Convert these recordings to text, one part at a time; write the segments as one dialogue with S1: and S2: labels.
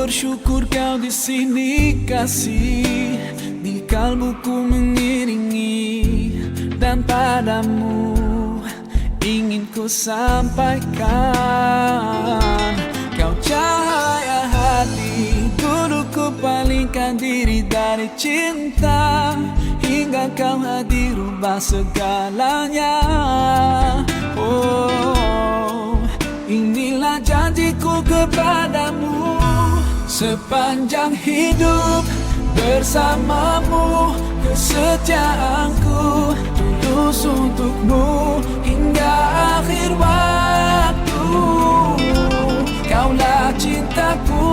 S1: bersyukur kau di sini kasih, di kalbuku mengiringi, dan padamu ingin ku sampaikan. Kau cahaya hati, dulu ku palingkan diri dari cinta, hingga kau hadir rubah segalanya. Oh, inilah janjiku kepadamu, sepanjang hidup bersamamu, kesetiaanku tulus untukmu hingga akhir waktu. Kaulah cintaku,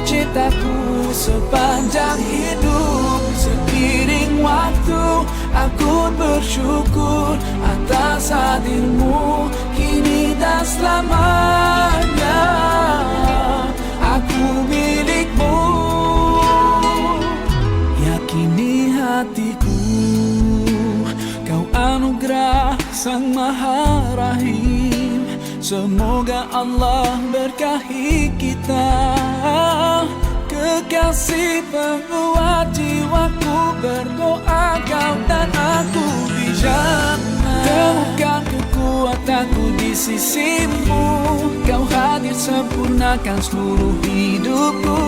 S1: cintaku sepanjang hidup. Seiring waktu aku bersyukur atas hadirmu kini dan selamanya. Aku milikmu, yakini hatiku. Kau anugerah Sang Maha Rahim, semoga Allah berkahi kita. Kekasih penguat jiwaku, berdoa kau dan aku di jannah. Temukan kekuatanku di sisimu, kau hadir sempurnakan seluruh hidupku.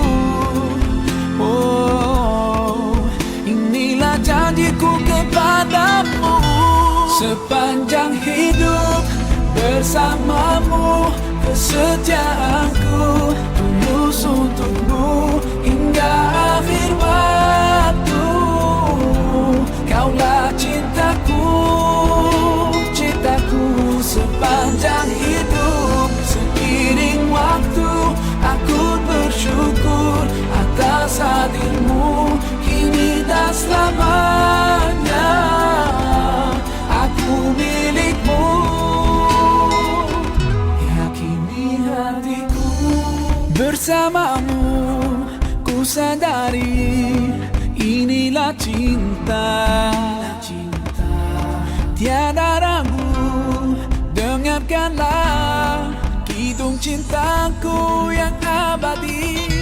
S1: Oh, inilah janjiku kepadamu, sepanjang hidup bersamamu, kesetiaanku tulus untukmu hingga akhir waktu. Kaulah cintaku, cintaku sepanjang hidup. Seiring waktu aku bersyukur atas hadirmu kini dan selamanya. Aku milikmu, yakini hatiku. Bersamamu ku sadari inilah cinta. Tiada ragu, dengarkanlah kidung cintaku yang abadi.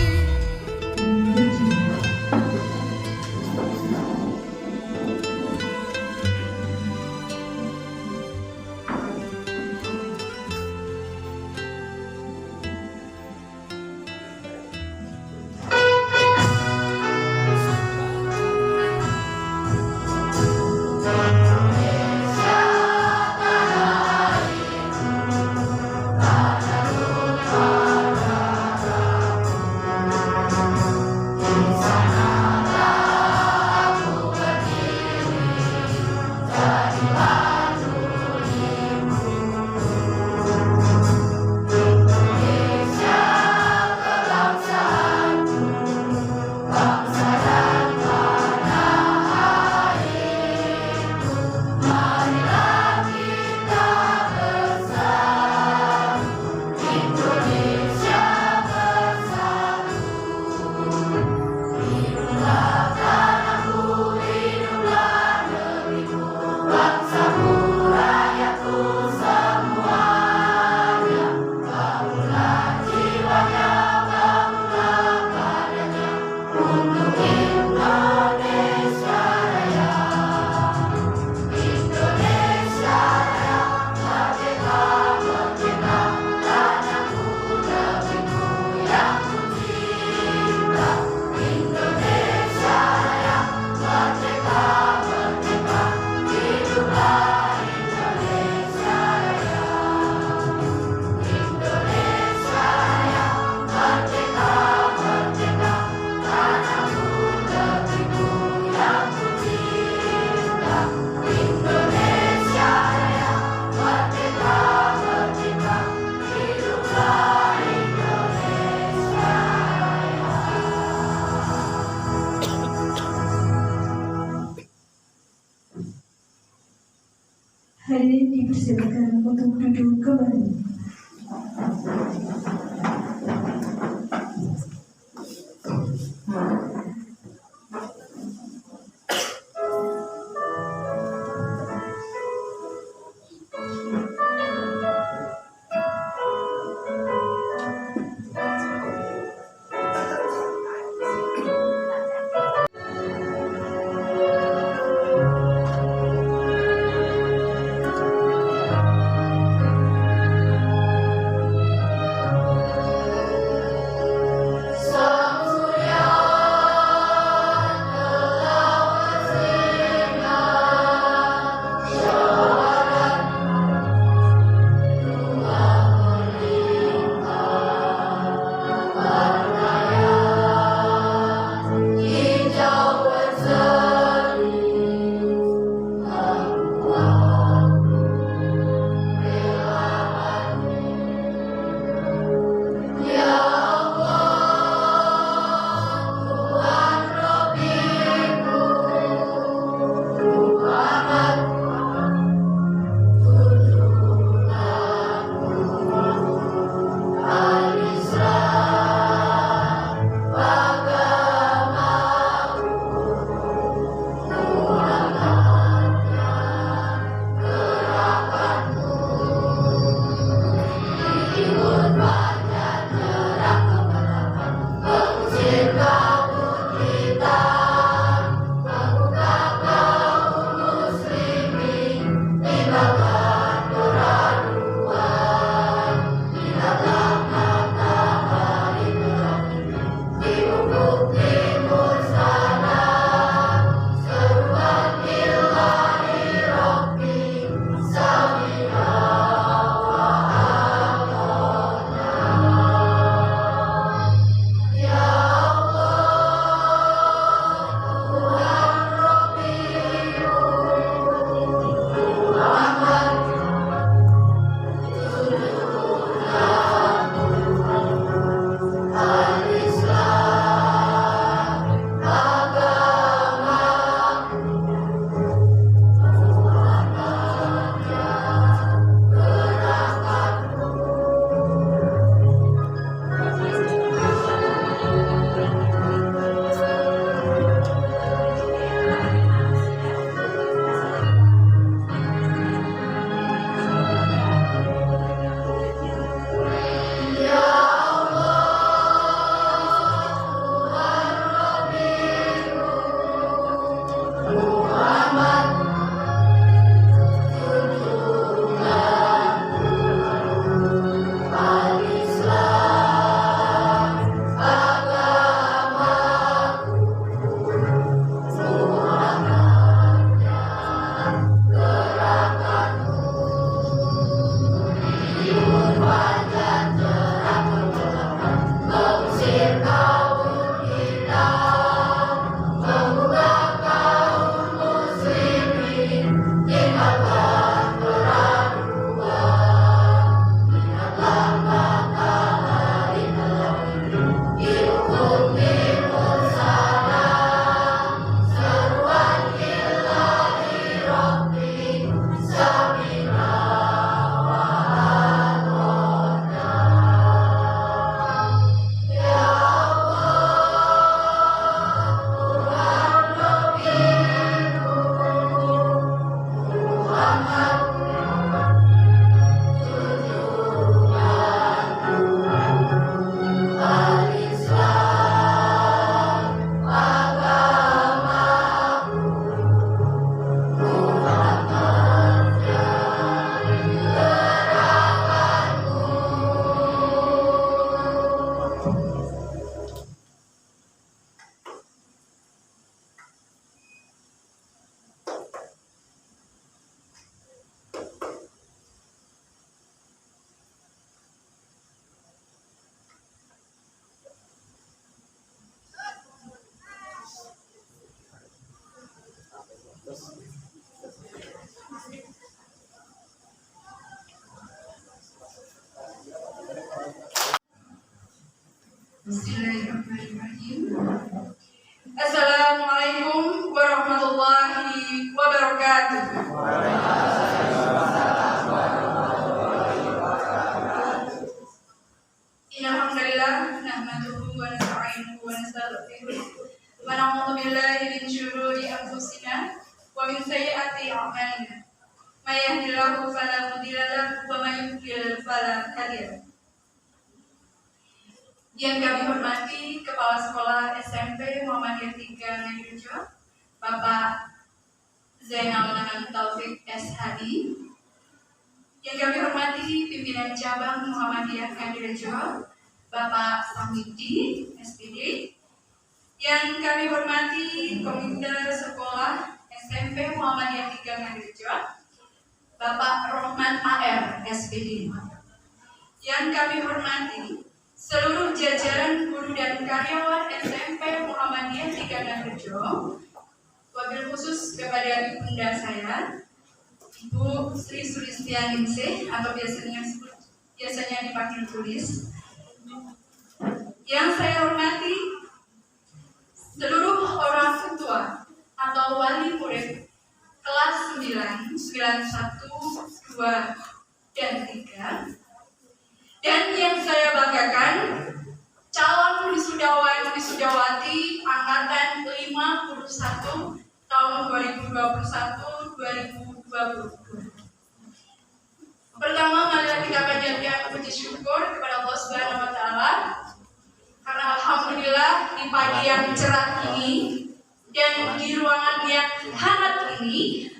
S2: Hadirin dipersilakan untuk duduk kembali.
S3: Bismillahirrahmanirrahim. Assalamualaikum warahmatullahi wabarakatuh. Innalhamdalillah nahmaduhu wa nasta'inuhu wa nastaghfiruh wa na'udzu billahi min syururi anfusina wa min sayyiati a'malina. May yahdihillahu fala mudilla lahu wa may yudlil fala hadiya lahu. Yang kami hormati Kepala Sekolah SMP Muhammadiyah 3 Ngadirejo, Bapak Zainal Naman Taufik SHI. Yang kami hormati Pimpinan Cabang Muhammadiyah Ngadirejo, Bapak Samiti SPD. Yang kami hormati Komite Sekolah SMP Muhammadiyah 3 Ngadirejo, Bapak Rohman AR SPD. Yang kami hormati seluruh jajaran guru dan karyawan SMP Muhammadiyah 3 Ngadirejo, wabil khusus kepada ibunda saya, Ibu Sri Sulistianingsih atau biasanya dipanggil Tulis. Yang saya hormati seluruh orang tua atau wali murid kelas 9, 91, 2, dan 3. Dan yang saya banggakan, calon wisudawan wisudawati angkatan 51 tahun 2021-2022. Pertama, marilah kita panjatkan puji syukur kepada Allah Subhanahu wa taala karena alhamdulillah di pagi yang cerah ini dan di ruangan yang hangat ini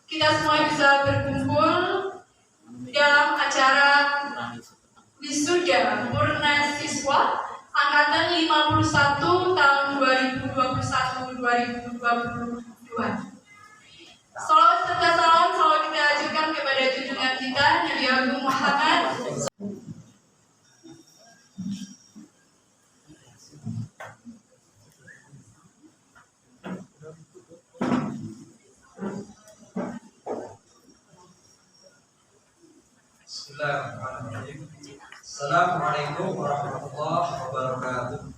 S3: kita semua bisa berkumpul dalam acara wisuda murna siswa angkatan 51 tahun 2021-2022. Salawat serta salam selalu kita ajukan kepada junjungan kita Nabi Agung Muhammad.
S4: Bismillahirrahmanirrahim. Assalamualaikum warahmatullahi wabarakatuh.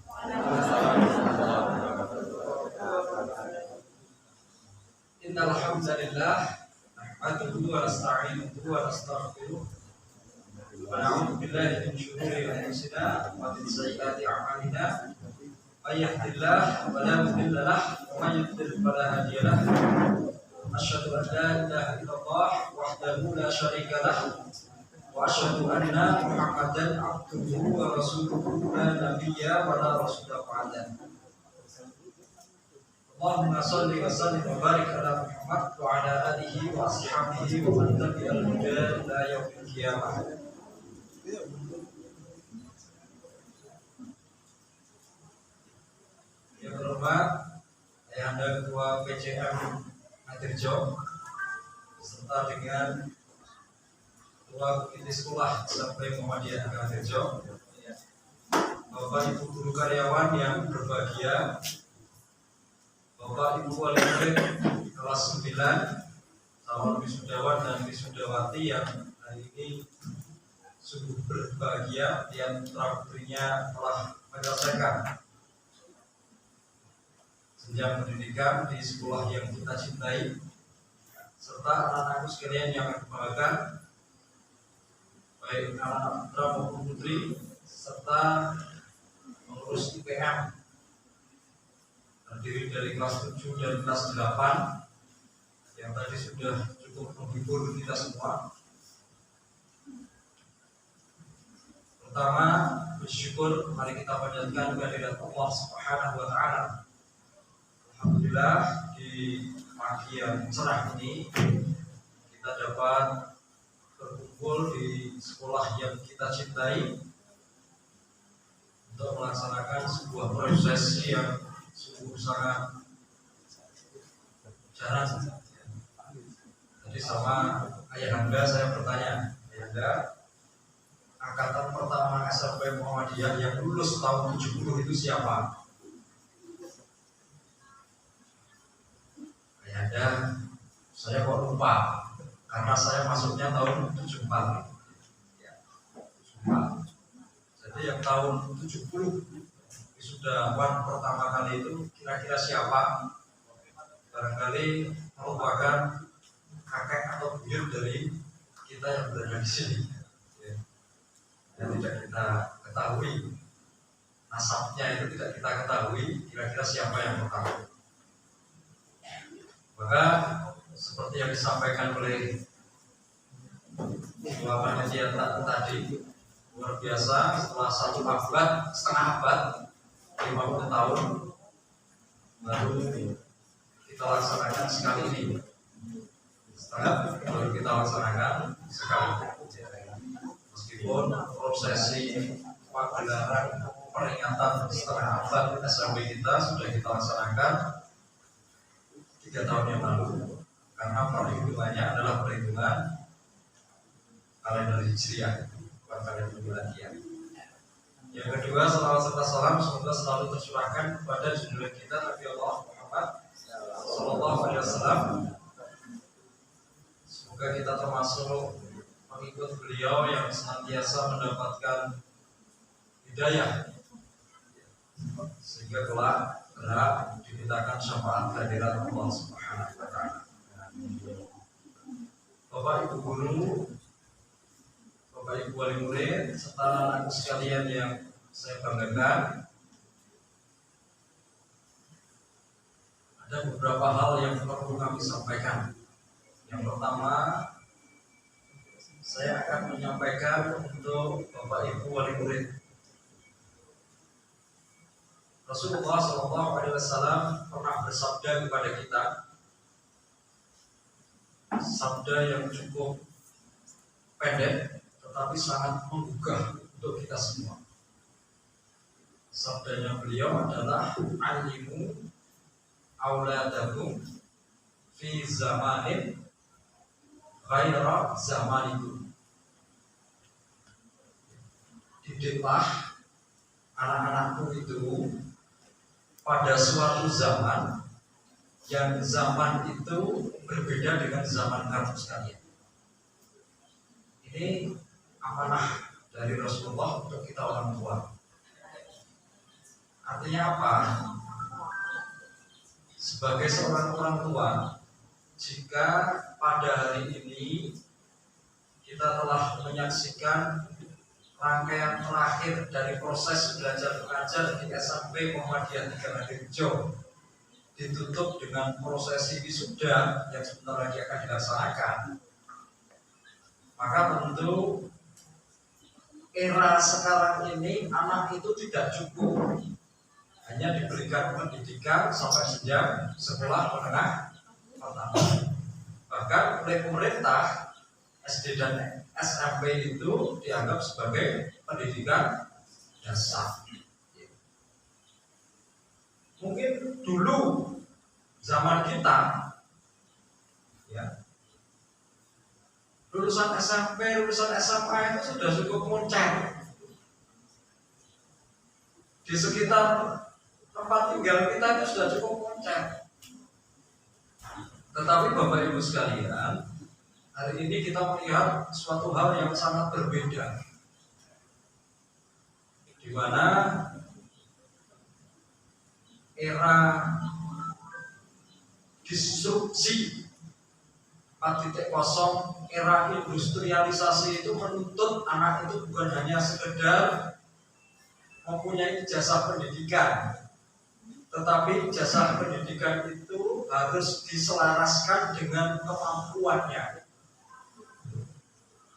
S4: Innal hamdalillah nahmaduhu wa nasta'inuhu wa nastaghfiruh wa na'udzu billahi min shururi anfusina wa min sayyiati a'malina. May yahdihillahu fala mudilla lahu wa may yudlil fala hadiya lahu. Asyhadu an la ilaha illallah wahdahu la syarika lahu wa asyhadu anna Muhammadan abduhu wa rasuluhu la nabiyya wa la rasula ba'da. Allahumma shalli wa sallim wa barik ala Muhammad wa ala alihi wa ashabihi wa man tabi'al huda ila yaumil qiyamah. Yang terhormat Ayahanda Ketua PCM Ngadirejo beserta dengan Ketua Komite Sekolah SMP Muhammadiyah Ngadirejo, Bapak Ibu guru karyawan yang berbahagia, Bapak Ibu wali murid kelas 9, calon wisudawan dan wisudawati yang hari ini sungguh berbahagia yang putra-putrinya telah menyelesaikan jenjang pendidikan di sekolah yang kita cintai, serta anak-anakku sekalian yang aku banggakan, baik anak-anak putra maupun putri, serta pengurus IPM terdiri dari kelas 7 dan kelas 8 yang tadi sudah cukup menghibur kita semua. Pertama, bersyukur, mari kita panjatkan kehadirat Allah Subhanahu wa taala. Alhamdulillah di pagi yang cerah ini kita dapat berkumpul di sekolah yang kita cintai untuk melaksanakan sebuah proses yang sungguh sangat jarang. Jadi sama Ayahanda saya bertanya, Ayahanda, angkatan pertama SMP Muhammadiyah yang lulus tahun 70 itu siapa? Ayahanda, saya kok lupa karena saya masuknya tahun 74. Ya, 74. Jadi yang tahun 70 wisudawan pertama kali itu kira-kira siapa? Barangkali merupakan kakek atau buyut dari kita yang berada di sini, ya. Yang tidak kita ketahui nasabnya, itu tidak kita ketahui kira-kira siapa yang pertama. Maka seperti yang disampaikan oleh dua panitia tadi, luar biasa, setelah setengah abad 50 tahun baru kita laksanakan sekali ini. Baru kita laksanakan sekali. Meskipun prosesi pagelaran peringatan setengah abad SMP kita sudah kita laksanakan 3 tahun yang lalu, karena perhitungannya adalah perhitungan kalender Hijriah, bukan kalender Miladiah. Yang kedua, salawat serta salam semoga selalu tercurahkan kepada junjungan kita Nabi Allah Muhammad Sallallahu Alaihi Wasallam. Semoga kita termasuk pengikut beliau yang senantiasa mendapatkan hidayah, sehingga kelak berhak dimintakan syafaat kehadirat Allah Subhanahu wa Ta'ala. Bapak Ibu guru, Bapak Ibu wali murid, serta anak sekalian yang saya banggakan, ada beberapa hal yang perlu kami sampaikan. Yang pertama, saya akan menyampaikan untuk Bapak Ibu wali murid. Rasulullah SAW pernah bersabda kepada kita, sabda yang cukup pendek tetapi sangat menggugah untuk kita semua. Sabdanya beliau adalah alimu auladakum fi zamanin ghaira zamanikum. Didiklah anak-anakmu itu pada suatu zaman yang zaman itu berbeda dengan zaman kamu sekalian. Ini amanah dari Rasulullah untuk kita orang tua. Artinya apa? Sebagai seorang orang tua, jika pada hari ini kita telah menyaksikan rangkaian terakhir dari proses belajar mengajar di SMP Muhammadiyah 3 Harjo ditutup dengan prosesi wisuda yang sebentar lagi akan dilaksanakan, maka tentu era sekarang ini anak itu tidak cukup hanya diberikan pendidikan sampai jenjang sekolah menengah pertama. Bahkan oleh pemerintah, SD dan SMP itu dianggap sebagai pendidikan dasar. Mungkin dulu zaman kita, ya, lulusan SMP, lulusan SMA itu sudah cukup moncer. Di sekitar tempat tinggal kita itu sudah cukup moncer. Tetapi Bapak Ibu sekalian, hari ini kita melihat suatu hal yang sangat berbeda, di mana era disrupsi 4.0, era industrialisasi itu menuntut anak itu bukan hanya sekedar mempunyai ijazah pendidikan, tetapi ijazah pendidikan itu harus diselaraskan dengan kemampuannya.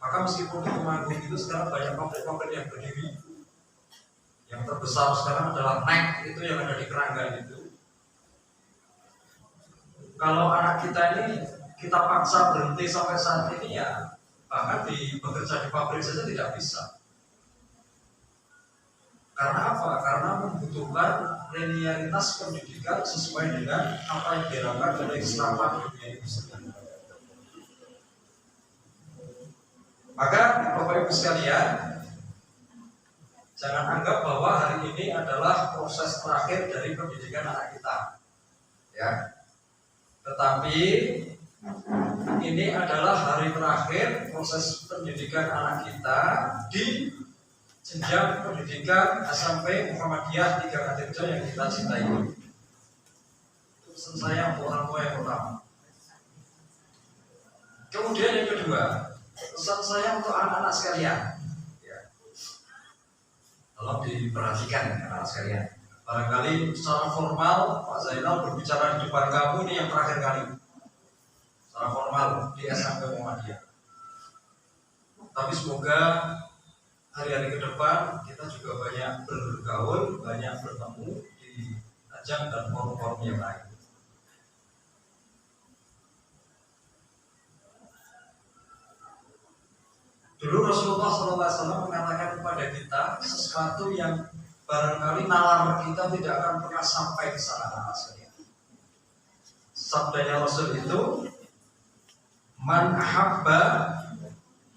S4: Maka meskipun di Temanggung itu sekarang banyak pabrik-pabrik yang berdiri, yang terbesar sekarang adalah NEC itu yang ada di Keranggan itu. Kalau anak kita ini kita paksa berhenti sampai saat ini, ya bahkan bekerja di pabrik saja tidak bisa. Karena apa? Karena membutuhkan linearitas pendidikan sesuai dengan apa yang diharapkan oleh serapan dunia industri. Maka Bapak Ibu sekalian, jangan anggap bahwa hari ini adalah proses terakhir dari pendidikan anak kita, ya. Tetapi ini adalah hari terakhir proses pendidikan anak kita di jenjang pendidikan SMP Muhammadiyah 3 Katirjo yang kita cintai. Itu pesan saya untuk orang tua yang pertama. Kemudian yang kedua, pesan saya untuk anak-anak sekalian. Ya. Tolong diperhatikan anak-anak sekalian. Barangkali secara formal Pak Zainal berbicara di depan kamu ini yang terakhir kali. Secara formal di SMP Muhammadiyah. Tapi semoga hari-hari ke depan kita juga banyak bergaul, banyak bertemu di ajang dan forum-forum yang lain. Dulu Rasulullah SAW mengatakan kepada kita sesuatu yang barangkali nalar kita tidak akan pernah sampai ke sana hasilnya. Sabdanya Rasul itu, man ahabba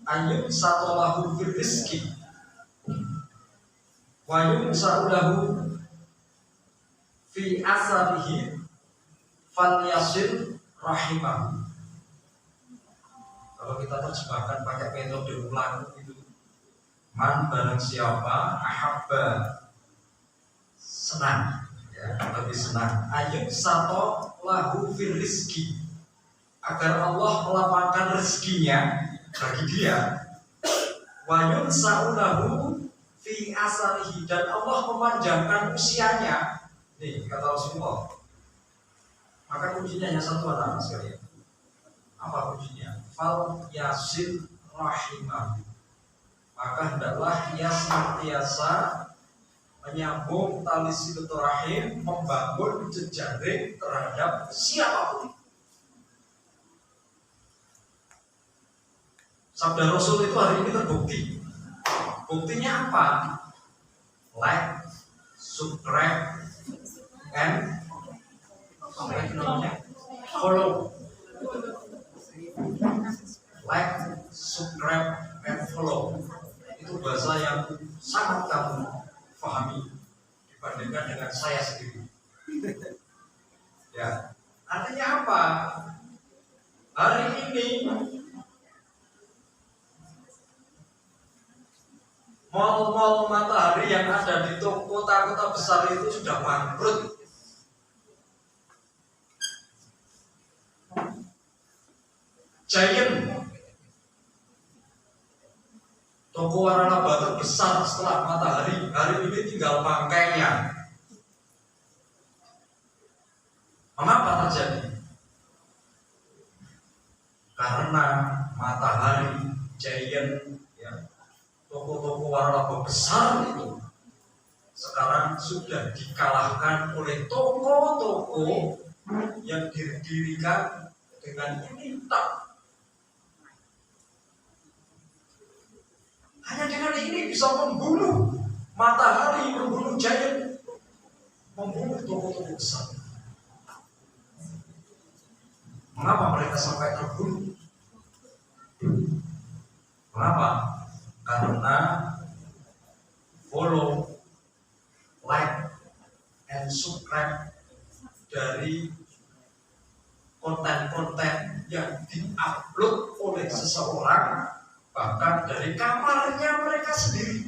S4: ayyub satolahu fil rizki wa yumsa'ulahu fi asarihi falyasil rahimahu. Kalau kita terjemahkan pakai metode ulang itu, man barang siapa ahabba senang, ya, lebih senang, ayyub satolahu fil rizki, agar Allah melapangkan rezekinya bagi dia, wa yunsa'ulahu fi asarihi, dan Allah memanjangkan usianya. Nih kata Rasulullah. Maka kuncinya hanya satu, anak-anak sekalian. Apa kuncinya? Fal yasil rahimah. Maka hendaklah ia senantiasa menyambung tali silaturahim, membangun jejaring terhadap siapapun. Sabda Rasul itu hari ini terbukti. Buktinya apa? Like, subscribe, and follow. Like, subscribe, and follow. Itu bahasa yang sangat kamu pahami dibandingkan dengan saya sendiri. Ya, artinya apa? Hari ini mal-mal matahari yang ada di kota-kota besar itu sudah bangkrut. Giant, toko waralaba terbesar setelah matahari, hari ini tinggal bangkainya. Mengapa terjadi? Karena matahari, giant, ya, toko-toko waralaba besar itu sekarang sudah dikalahkan oleh toko-toko yang didirikan dengan ini tak. Hanya dengan ini bisa membunuh matahari, membunuh giant, membunuh toko-toko besar. Mengapa mereka sampai terbunuh? Mengapa? Karena follow, like, and subscribe dari konten-konten yang diupload oleh seseorang, bahkan dari kamarnya mereka sendiri.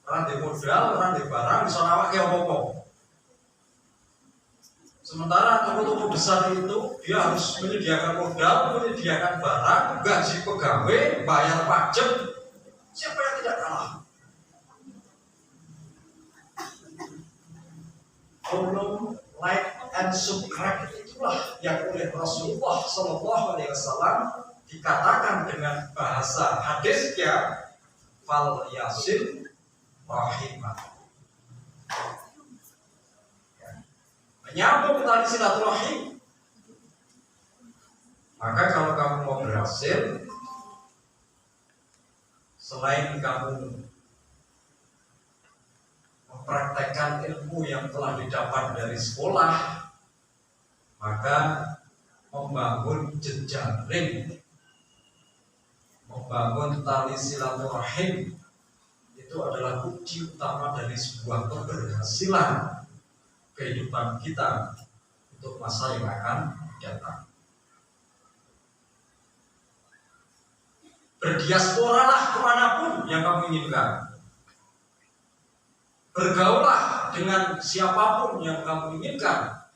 S4: Rantai modal, rantai barang, bisa nawak ya apa-apa. Sementara toko-toko besar itu dia harus menyediakan modal, menyediakan barang, gaji pegawai, bayar pajak. Siapa yang tidak kalah? Follow, like, and subscribe, itulah yang oleh Rasulullah SAW dikatakan dengan bahasa hadisnya, fal yasil rahimah. Menyambung tali silaturahim. Maka kalau kamu mau berhasil, selain kamu mempraktekkan ilmu yang telah didapat dari sekolah, maka membangun jejaring, membangun tali silaturahim itu adalah kunci utama dari sebuah keberhasilan kehidupan kita untuk masa yang akan datang. Berdiasporalah kemanapun yang kamu inginkan. Bergaullah dengan siapapun yang kamu inginkan.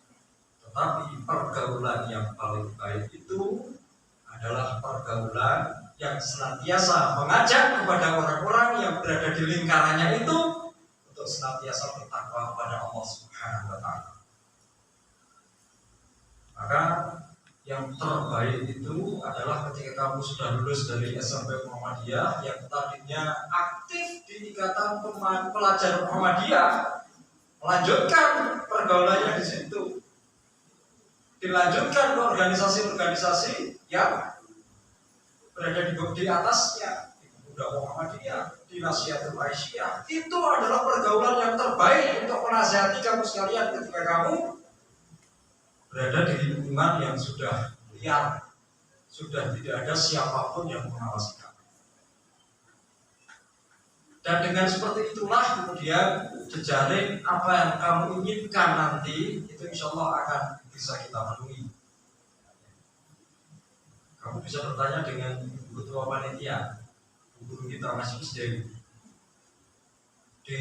S4: Tetapi pergaulan yang paling baik itu adalah pergaulan yang senantiasa mengajak kepada orang-orang yang berada di lingkarannya itu untuk senantiasa bertakwa kepada Allah Subhanahu wa Ta'ala. Maka yang terbaik itu adalah ketika kamu sudah lulus dari SMP Muhammadiyah yang tadinya aktif di ikatan pelajar Muhammadiyah, melanjutkan pergaulannya di situ, dilanjutkan ke organisasi-organisasi yang berada di atasnya, di Pemuda Muhammadiyah, di Nasihatul Aisyah. Itu adalah pergaulan yang terbaik untuk menasihati kamu sekalian ketika kamu berada di lingkungan yang sudah liar, sudah tidak ada siapapun yang mengawasi kamu. Dan dengan seperti itulah kemudian jejaring apa yang kamu inginkan nanti itu insya Allah akan bisa kita penuhi. Kamu bisa bertanya dengan ketua panitia, guru kita Mas Dewi di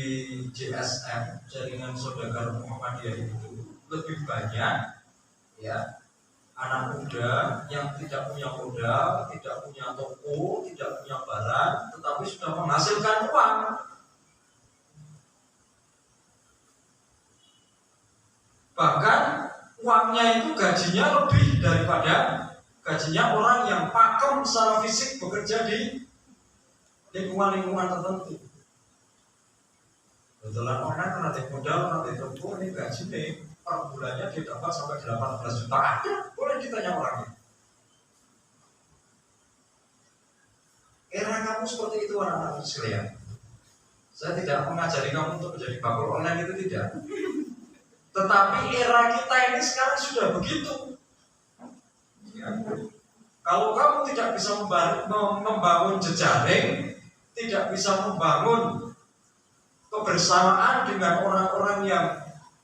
S4: JSM, Jaringan Saudagar Muhammadiyah itu lebih banyak ya anak muda yang tidak punya modal, tidak punya toko, tidak punya barang, tetapi sudah menghasilkan uang. Bahkan uangnya itu gajinya lebih daripada gajinya orang yang pakem secara fisik bekerja di lingkungan-lingkungan tertentu. Kebetulan orang nanti modal, nanti toko, ini gaji nih per bulannya dia dapat sampai 18 juta. Ada, boleh ditanya orangnya. Era kamu seperti itu anak-anak sekalian. Saya tidak mengajari kamu untuk menjadi bakul online, itu tidak. Tetapi era kita ini sekarang sudah begitu. Ya. Kalau kamu tidak bisa membangun jejaring, tidak bisa membangun kebersamaan dengan orang-orang yang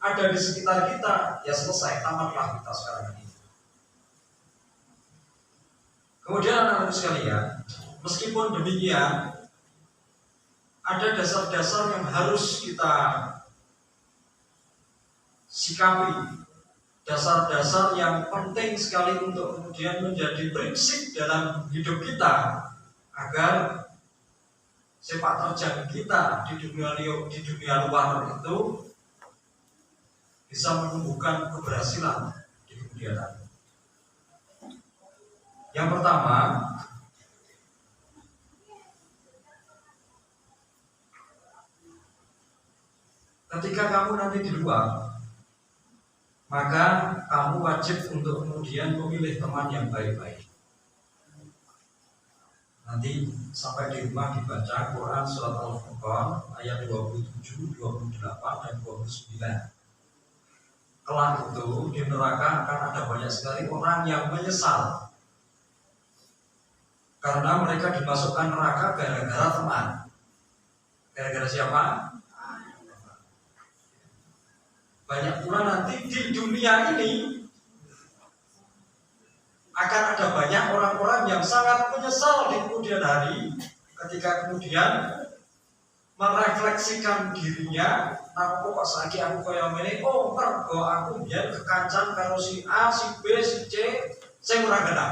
S4: ada di sekitar kita, ya selesai, tamatlah kita sekarang ini. Kemudian anak-anak sekalian, meskipun demikian, ada dasar-dasar yang harus kita sikapi, dasar-dasar yang penting sekali untuk kemudian menjadi prinsip dalam hidup kita agar sepak terjang kita di dunia luar itu bisa menumbuhkan keberhasilan di kemudian hari. Yang pertama, ketika kamu nanti di luar, maka kamu wajib untuk kemudian memilih teman yang baik-baik. Nanti sampai di rumah dibaca Quran surat Al-Furqan ayat 27, 28, dan 29. Kelak itu di neraka akan ada banyak sekali orang yang menyesal karena mereka dimasukkan neraka gara-gara teman. Gara-gara siapa? Banyak pula nanti di dunia ini akan ada banyak orang-orang yang sangat menyesal di kemudian hari ketika kemudian merefleksikan dirinya, nah kok saiki aku kaya ngene, oh mergo aku biyen kekancan karo si A, si B, si C, sing ora kenal.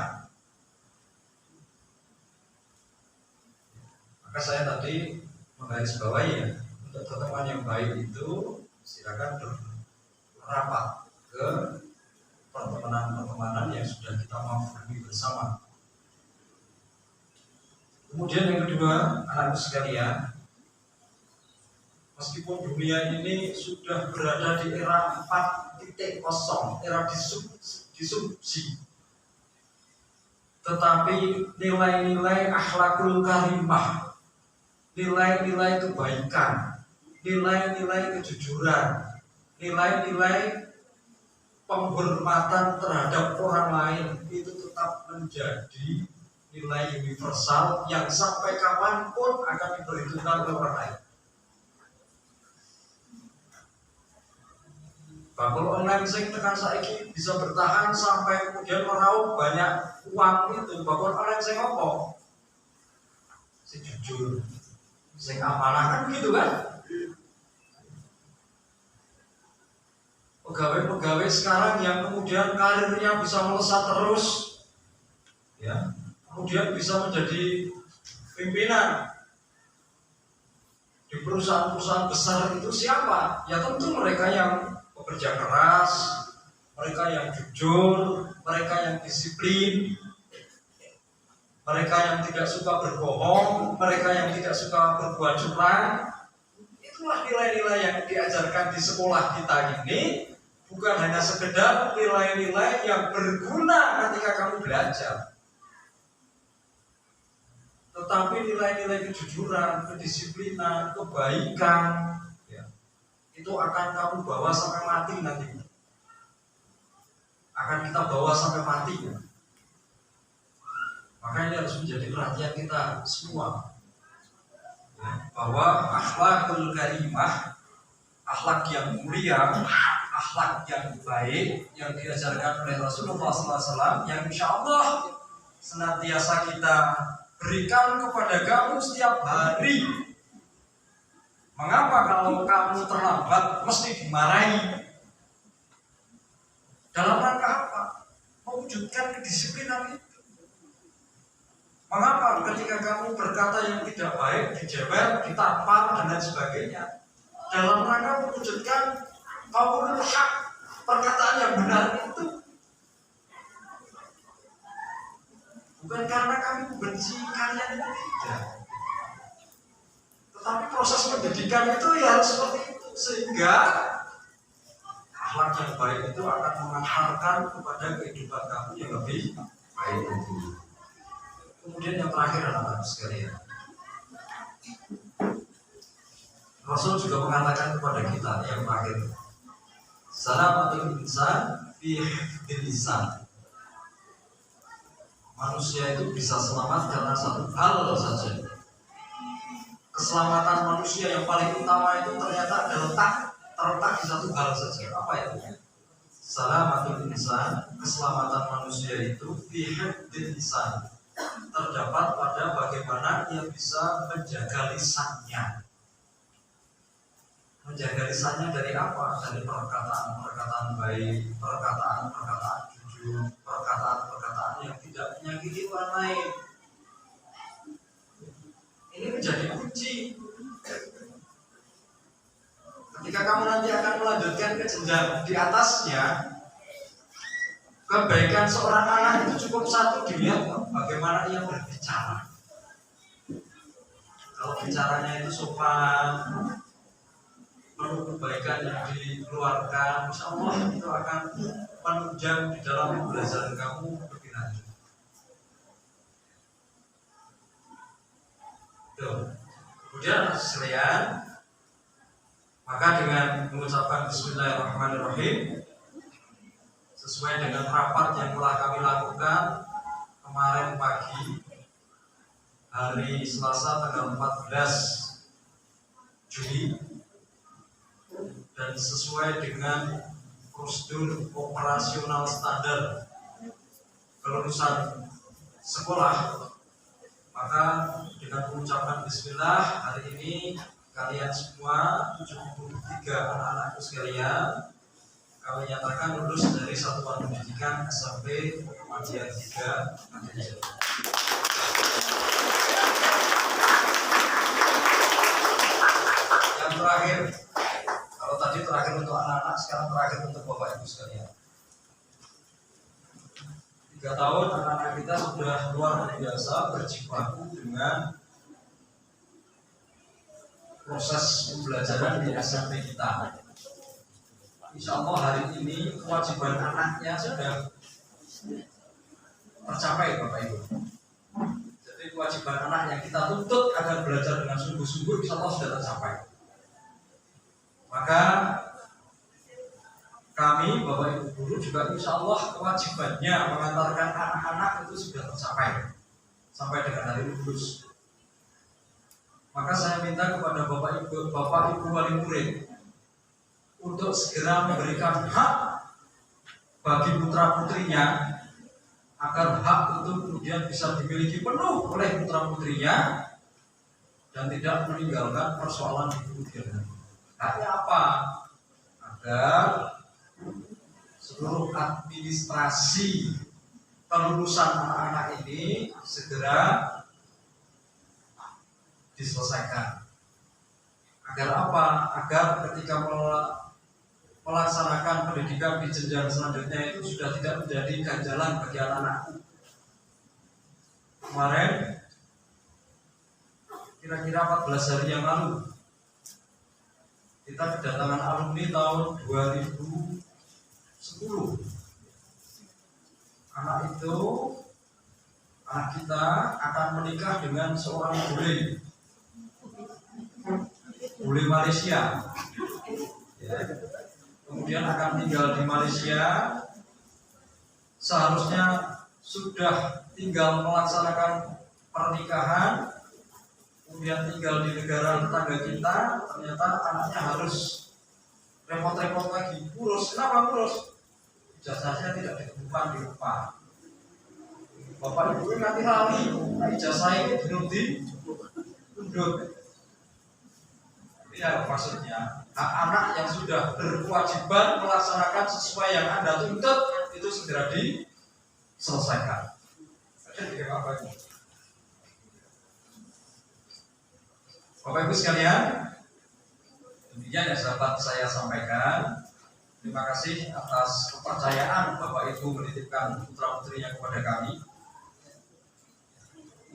S4: Maka saya tadi menggarisbawahi ya, untuk teman yang baik itu silakan rapat ke pertemanan-pertemanan yang sudah kita mampu bersama. Kemudian yang kedua, anak sekalian, meskipun dunia ini sudah berada di era 4.0, era disrupsi, tetapi nilai-nilai akhlakul karimah, nilai-nilai kebaikan, nilai-nilai kejujuran, nilai-nilai penghormatan terhadap orang lain itu tetap menjadi nilai universal yang sampai kapanpun akan diperhitungkan oleh orang lain. Bakul online sing tekan saiki bisa bertahan sampai kemudian meraup banyak uang itu. Bakul online sing apa? sing jujur, sing amanah, kan begitu kan? Pegawai-pegawai sekarang yang kemudian karirnya bisa melesat terus, ya, kemudian bisa menjadi pimpinan di perusahaan-perusahaan besar itu siapa? Ya tentu mereka yang bekerja keras, mereka yang jujur, mereka yang disiplin, mereka yang tidak suka berbohong, mereka yang tidak suka berbuat curang. Itulah nilai-nilai yang diajarkan di sekolah kita ini. Bukan hanya sekedar nilai-nilai yang berguna ketika kamu belajar, tetapi nilai-nilai kejujuran, kedisiplinan, kebaikan, ya, itu akan kamu bawa sampai mati nanti. Akan kita bawa sampai mati. Ya. Maka ini harus menjadi perhatian kita semua, ya, bahwa akhlakul karimah, akhlak yang mulia, akhlak yang baik yang diajarkan oleh Rasulullah SAW, yang insya Allah senantiasa kita berikan kepada kamu setiap hari. Mengapa kalau kamu terlambat mesti dimarahi? Dalam rangka apa? Mewujudkan kedisiplinan itu. Mengapa ketika kamu berkata yang tidak baik, dijewer, ditampar, dan lain sebagainya? Dalam rangka mewujudkan qaulul haq, perkataan yang benar itu. Bukan karena kami membenci kalian, itu tidak. Tetapi proses pendidikan itu ya harus seperti itu, sehingga akhlak yang baik itu akan mengantarkan kepada kehidupan kamu yang lebih baik itu. Kemudian yang terakhir anak-anak sekalian, Rasul juga mengatakan kepada kita yang terakhir, salamatul insan fi hifdzil lisan. Manusia itu bisa selamat karena satu hal saja. Keselamatan manusia yang paling utama itu ternyata terletak di satu hal saja. Apa itu? Salamatul insan, keselamatan manusia itu fi hifdzil lisan, terdapat pada bagaimana ia bisa menjaga lisannya. Menjaga lisannya dari apa? Dari perkataan-perkataan baik, perkataan-perkataan jujur, perkataan-perkataan yang tidak menyakiti orang lain. Ini menjadi kunci. Ketika kamu nanti akan melanjutkan ke jenjang di atasnya, kebaikan seorang anak itu cukup satu, dilihat bagaimana ia berbicara. Kalau bicaranya itu sopan, penuh kebaikan yang dikeluarkan, insya Allah itu akan menunjang di dalam pembelajaran kamu lebih lanjut. Kemudian sekalian, maka dengan mengucapkan Bismillahirrahmanirrahim, sesuai dengan rapat yang telah kami lakukan kemarin pagi, hari Selasa tanggal 14 Juli, dan sesuai dengan prosedur operasional standar kelulusan sekolah, maka dengan mengucapkan Bismillah, hari ini kalian semua 73 anak-anakku sekalian, kami nyatakan lulus dari satuan pendidikan SMP Muhammadiyah 3 Aceh. Yang terakhir, kalau tadi terakhir untuk anak-anak, sekarang terakhir untuk Bapak Ibu sekalian. 3 tahun anak-anak kita sudah luar biasa berjibaku dengan proses pembelajaran di SMP kita. Insya Allah hari ini kewajiban anaknya sudah tercapai, Bapak Ibu. Jadi kewajiban anak yang kita tuntut agar belajar dengan sungguh-sungguh, insya Allah sudah tercapai. Maka kami, Bapak Ibu guru juga insya Allah kewajibannya mengantarkan anak-anak itu sudah tercapai sampai dengan hari lulus. Maka saya minta kepada Bapak Ibu wali murid untuk segera memberikan hak bagi putra-putrinya, agar hak itu kemudian bisa dimiliki penuh oleh putra-putrinya, dan tidak meninggalkan persoalan di kemudian hari. Haknya apa? Agar seluruh administrasi kelulusan anak-anak ini segera diselesaikan. Agar apa? Agar ketika melaksanakan pendidikan di jenjang selanjutnya itu sudah tidak menjadi ganjalan bagi anak-anakku. Kemarin kira-kira 14 hari yang lalu kita kedatangan alumni tahun 2010. Anak kita akan menikah dengan seorang bule Malaysia, ya. Kemudian akan tinggal di Malaysia. Seharusnya sudah tinggal melaksanakan pernikahan, kemudian tinggal di negara tetangga kita, ternyata anaknya harus repot-repot lagi, urus. Kenapa urus? Ijazahnya tidak ditemukan di rumah. Bapak ibu nanti lali, ijazah ini belum diundut. Ya, maksudnya hak anak yang sudah berkewajiban melaksanakan sesuai yang Anda tuntut itu segera diselesaikan. Bapak Ibu sekalian, intinya yang dapat saya sampaikan, terima kasih atas kepercayaan Bapak Ibu menitipkan putra putrinya kepada kami.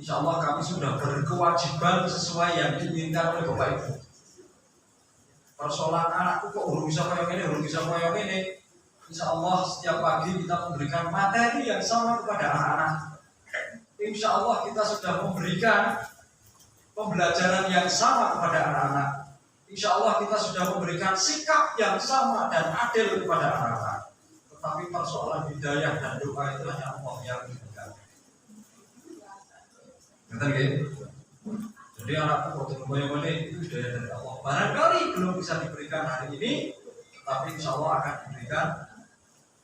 S4: Insya Allah kami sudah berkewajiban sesuai yang diinginkan oleh Bapak Ibu. Persoalan anakku kok urung bisa koyong ini. Insya Allah setiap pagi kita memberikan materi yang sama kepada anak-anak. Insya Allah kita sudah memberikan pembelajaran yang sama kepada anak-anak. Insya Allah kita sudah memberikan sikap yang sama dan adil kepada anak-anak. Tetapi persoalan hidayah dan doa itu hanya Allah yang memberikan. Betul gitu? Jadi anakku waktu kembali itu hidayah dari Allah. Barangkali belum bisa diberikan hari ini, tapi insya Allah akan diberikan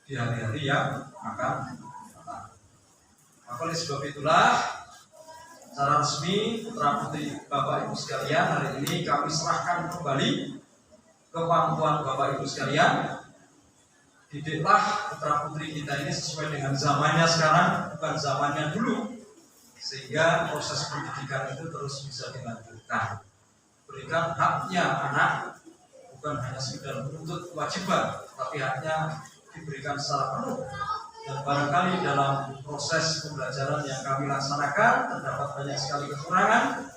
S4: di hari-hari yang akan datang. Maka oleh sebab itulah secara resmi putra putri Bapak Ibu sekalian hari ini kami serahkan kembali kemampuan Bapak Ibu sekalian. Didiklah putra putri kita ini sesuai dengan zamannya sekarang, bukan zamannya dulu, sehingga proses pendidikan itu terus bisa dilanjutkan. Berikan haknya anak, bukan hanya sekedar menuntut kewajiban, tapi haknya diberikan secara penuh. Dan barangkali dalam proses pembelajaran yang kami laksanakan terdapat banyak sekali kekurangan.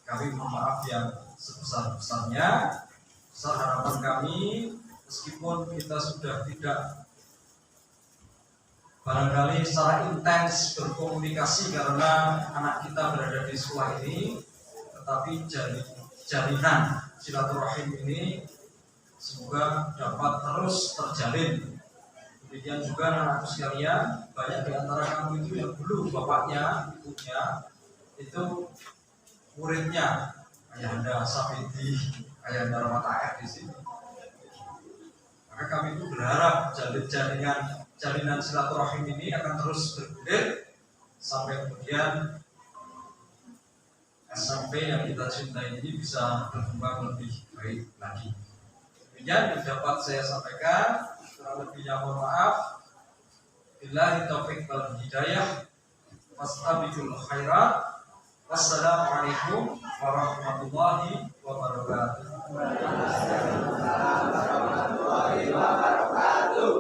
S4: Kami mohon maaf yang sebesar-besarnya. Besar harapan kami, meskipun kita sudah tidak barangkali secara intens berkomunikasi karena anak kita berada di sekolah ini, tetapi jalinan silaturahim ini semoga dapat terus terjalin. Demikian juga anak-anakku sekalian, banyak di antara kamu itu yang dulu bapaknya, ibunya itu muridnya Ayahanda Safidi, Ayahanda Rahmat AF di sini. Maka kami itu berharap jalinan silaturahim ini akan terus bergulir sampai kemudian SMP yang kita cintai ini bisa berkembang lebih baik lagi. Demikian yang dapat saya sampaikan. Kurang lebihnya mohon maaf. Billahi taufiq wal hidayah. Wastabiqul khairat. Wassalamualaikum warahmatullahi wabarakatuh. Warahmatullahi wabarakatuh.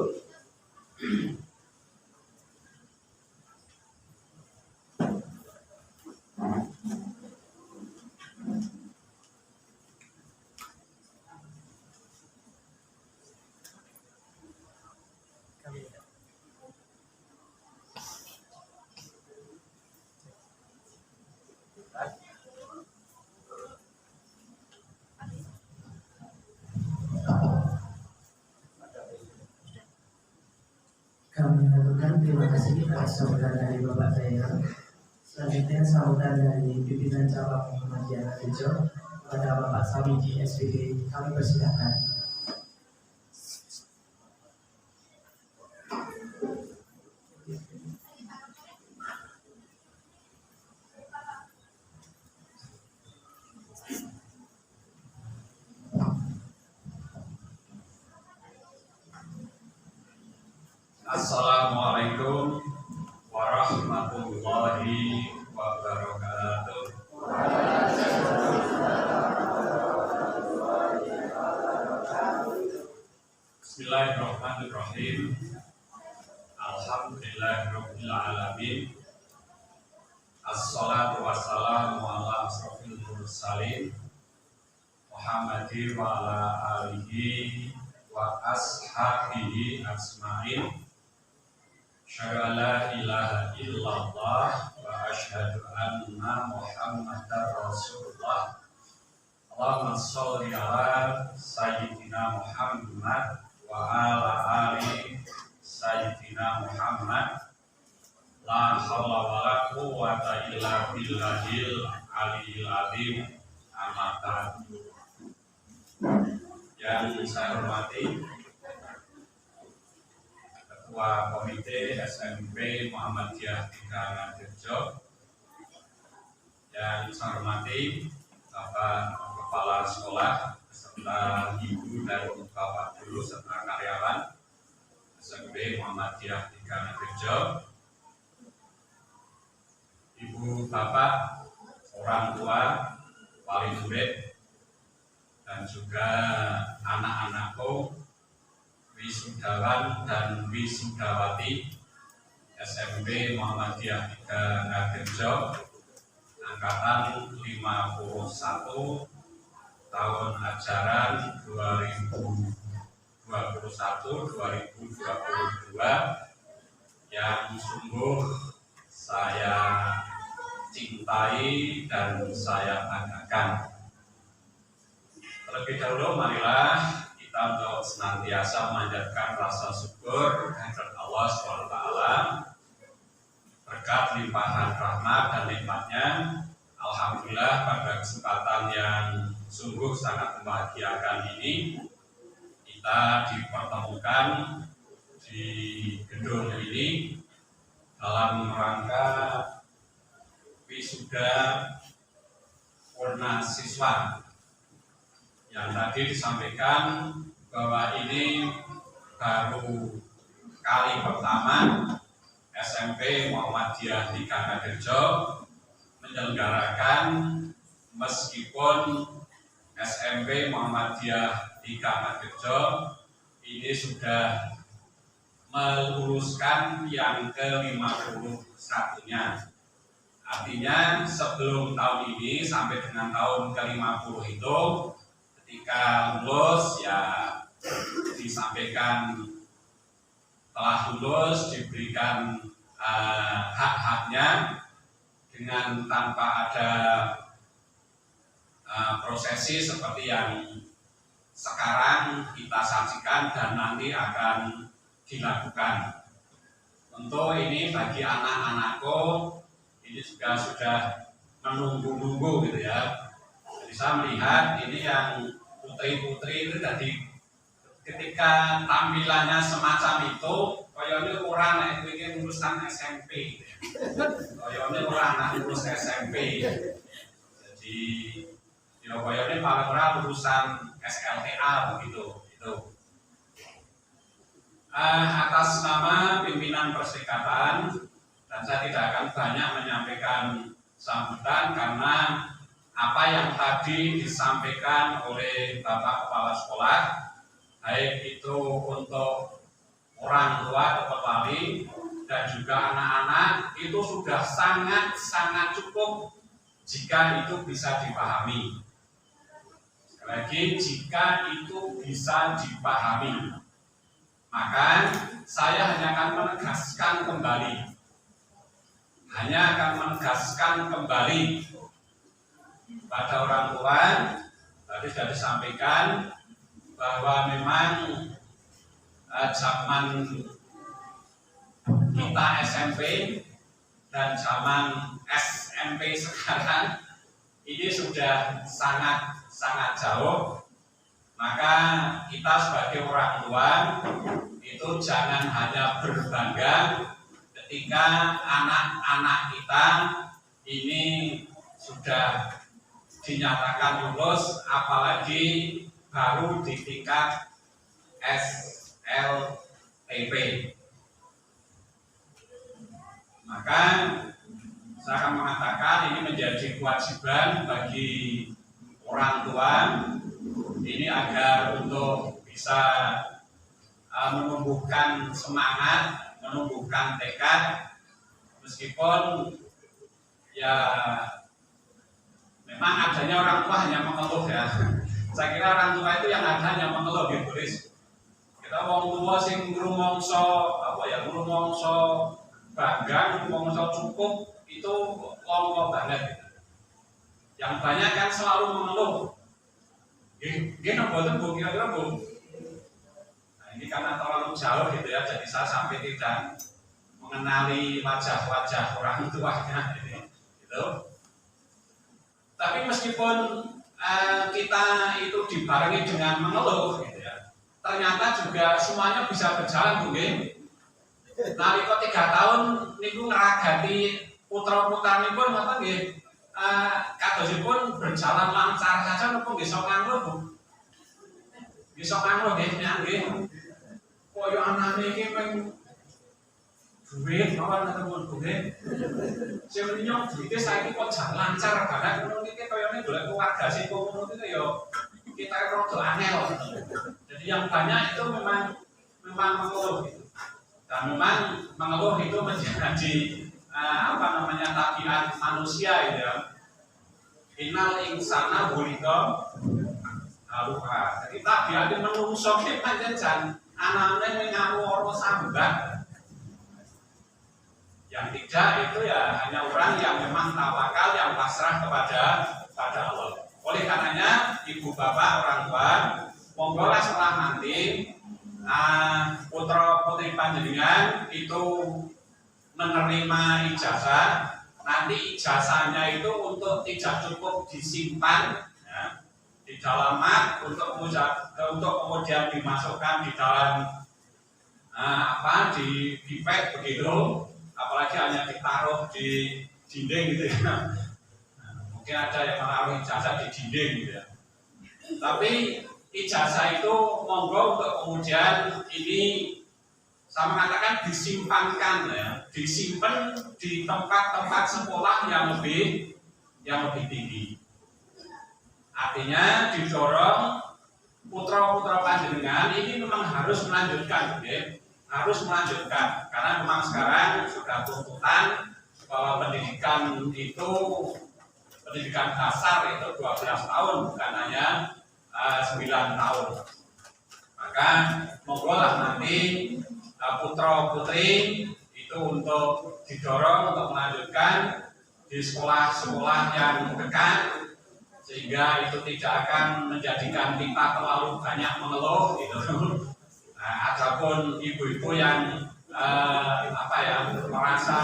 S5: Kami mengaturkan terima kasih atas sambutan dari Bapak Zainal. Selanjutnya sambutan dari pimpinan cabang Muhammadiyah Rejo kepada Bapak Samiji SPD. Kami persilakan.
S6: Assalamualaikum warahmatullahi wabarakatuh. Bismillahirrahmanirrahim. Alhamdulillahirabbil alamin. Assalatu wassalamu ala asrofil mursalin Muhammadin wa ala alihi wa ashabihi asma'in. Asyhadu an la ilaha illallah wa asyhadu anna Muhammadar Rasulullah. Allahumma sholli ala sayyidina Muhammad wa ala ali sayyidina Muhammad. La haula wa la quwwata illa billahil aliyil azim. Amma ba'du. Yang saya hormati Ketua Komite SMP Muhammadiyah 3 Ngarjo, yang saya hormati Bapak Kepala Sekolah beserta Ibu dan Bapak Guru serta karyawan SMP Muhammadiyah 3 Ngarjo, Ibu Bapak, orang tua, wali murid, dan juga anak-anakku, wisudawan dan wisudawati SMP Muhammadiyah 3 Ngarjo angkatan 51 tahun ajaran 2021-2022 yang sungguh saya cintai dan saya banggakan. Terlebih dahulu marilah kita untuk senantiasa memanjatkan rasa syukur kehadirat Allah SWT berkat limpahan rahmat dan nikmatnya. Alhamdulillah pada kesempatan yang sungguh sangat membahagiakan ini kita dipertemukan di gedung ini dalam rangka wisuda purna siswa yang tadi disampaikan bahwa ini baru kali pertama SMP Muhammadiyah 3 Ngarjo menyelenggarakan, meskipun SMP Muhammadiyah 3 Ngarjo ini sudah meluruskan yang ke-51-nya. Artinya sebelum tahun ini sampai dengan tahun ke-50 itu ketika lulus ya disampaikan telah lulus, diberikan hak-haknya dengan tanpa ada prosesi seperti yang sekarang kita saksikan dan nanti akan dilakukan. Tentu ini bagi anak-anakku ini juga sudah menunggu-nunggu gitu ya. Jadi saya melihat ini yang putri-putri itu tadi ketika tampilannya semacam itu, koyone orang yang ingin lulusan SMP, koyone orang yang lulus SMP. Jadi ya koyone paling orang lulusan SLTA begitu. Atas nama pimpinan Perserikatan, dan saya tidak akan banyak menyampaikan sambutan karena apa yang tadi disampaikan oleh Bapak Kepala Sekolah, baik itu untuk orang tua atau wali dan juga anak-anak, itu sudah sangat cukup jika itu bisa dipahami. Sekali lagi, jika itu bisa dipahami, maka saya hanya akan menegaskan kembali pada orang tua. Tadi sudah disampaikan bahwa memang zaman kita SMP dan zaman SMP sekarang ini sudah sangat jauh. Maka kita sebagai orang tua itu jangan hanya berbangga ketika anak-anak kita ini sudah dinyatakan lulus, apalagi baru di tingkat SLTP. kewajiban bagi orang tua ini agar untuk bisa menumbuhkan semangat, menumbuhkan tekad, meskipun ya memang adanya orang tua hanya mengeluh ya. Saya kira orang tua itu yang ada hanya mengeluh gitu, Riz. Kita wong tua sing ngrumangsa ngrumangsa bangga, ngrumangsa cukup itu longgo banget gitu. Yang banyak kan selalu mengeluh. Gini boten Bu, kira-kira Bu. Nah, ini karena terlalu jauh gitu ya, jadi saya sampai tidak mengenali wajah-wajah orang tuanya gitu. Tapi meskipun kita itu dibarengi dengan mengeluh gitu ya, ternyata juga semuanya bisa berjalan Bu nggih. Nalika 3 tahun niku ngeragati putra-putranipun ngoten nggih. Kadosipun berjalan lancar saja napa nggih sok nganggo Bu. Nggih sok nganggo nggih nggih. Kaya anane iki ping duit mawon ngoten Bu nggih. Sing nyok duite saiki kok jalan lancar banget ngono iki kayane golek keluarga sing ngono iki ya kita rada angel. Jadi yang banyak itu memang mengeluh gitu. Dan memang mengeluh itu menjadi tabiat manusia gitu ya. Innal insana khuliqa halu'a. Jadi tabiat menungso ki pancen jan anane ngawur sambat. Yang tidak itu ya hanya orang yang memang tawakal, yang pasrah kepada Allah. Oleh karenanya ibu bapak orang tua, monggolah setelah nanti putra putri panjenengan itu menerima ijazah, nanti ijazahnya itu untuk tidak cukup disimpan ya, di dalam mak untuk kemudian dimasukkan di dalam di pipet begitu, apalagi hanya ditaruh di dinding gitu ya. Mungkin ada yang menaruh ijazah di dinding gitu ya. Tapi ijazah itu monggo untuk kemudian ini saya mengatakan disimpankan ya, disimpan di tempat-tempat sekolah yang lebih tinggi. Artinya didorong putra-putra panjenengan ini memang harus melanjutkan, ya. Harus melanjutkan karena memang sekarang sudah tuntutan bahwa pendidikan dasar itu 12 tahun bukan hanya 9 tahun. Maka monggo lah nanti putra putri itu untuk didorong untuk melanjutkan di sekolah-sekolah yang dekat sehingga itu tidak akan menjadikan kita terlalu banyak mengeluh gitu. Nah, adapun ibu-ibu yang merasa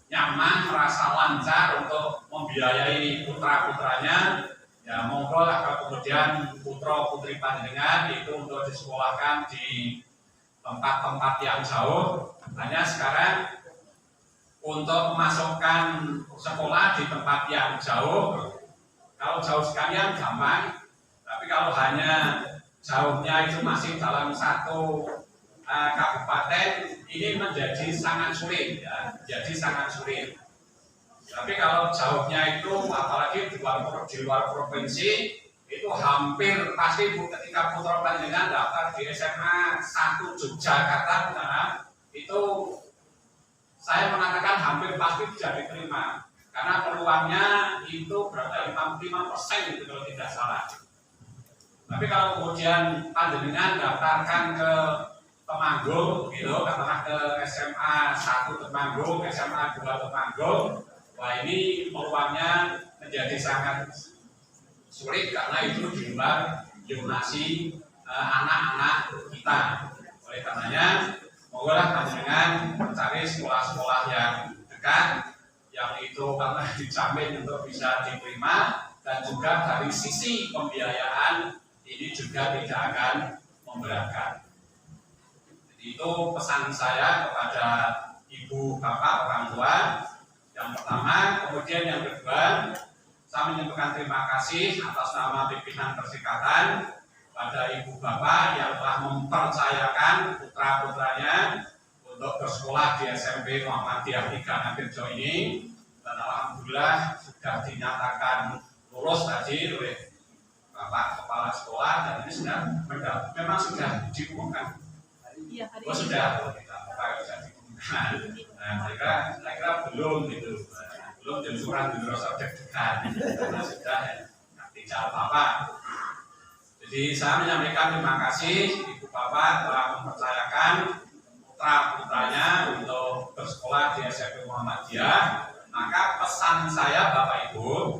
S6: nyaman, merasa lancar untuk membiayai putra-putranya, ya monggo lah kemudian putra putri panjenengan itu untuk disekolahkan di tempat-tempat yang jauh. Hanya sekarang untuk memasukkan sekolah di tempat yang jauh, kalau jauh sekalian gampang, tapi kalau hanya jauhnya itu masih dalam satu kabupaten, ini menjadi sangat sulit ya, jadi sangat sulit. Tapi kalau jauhnya itu apalagi di luar provinsi itu hampir pasti ketika putra panjenengan daftar di SMA 1 Yogyakarta itu saya mengatakan hampir pasti bisa diterima karena peluangnya itu berapa 55% itu kalau tidak salah. Tapi kalau kemudian panjenengan daftarkan ke Temanggung gitu, katakanlah ke SMA 1 Temanggung, SMA 2 Temanggung, wah ini peluangnya menjadi sangat sulit karena itu di luar zonasi anak-anak kita. Oleh karenanya, monggolah panjenengan mencari sekolah-sekolah yang dekat, yang itu karena dijamin untuk bisa diterima dan juga dari sisi pembiayaan ini juga tidak akan memberatkan. Jadi itu pesan saya kepada ibu bapak orang tua. Yang pertama, kemudian yang kedua, saya menyampaikan terima kasih atas nama pimpinan Persikatan pada ibu bapak yang telah mempercayakan putra-putranya untuk bersekolah di SMP Muhammadiyah 3 Nabirjo ini. alhamdulillah sudah dinyatakan lulus tadi oleh Bapak Kepala Sekolah dan ini sudah memang sudah diumumkan.
S3: Iya, hari
S6: Oh
S3: ini.
S6: sudah, kita sudah diumumkan. Nah, saya kira belum gitu, belum dan surat dirasa deg-degan karena sudah tidak apa-apa. Jadi saya menyampaikan terima kasih Ibu Bapak telah mempercayakan putra-putranya untuk bersekolah di SMP Muhammadiyah. Maka pesan saya Bapak Ibu,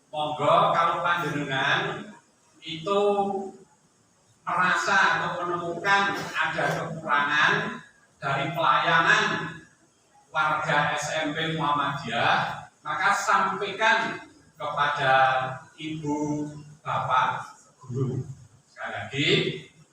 S6: monggo kalau panjenengan itu merasa atau menemukan ada kekurangan dari pelayanan warga SMP Muhammadiyah, maka sampaikan kepada Ibu Bapak Guru. Sekali lagi,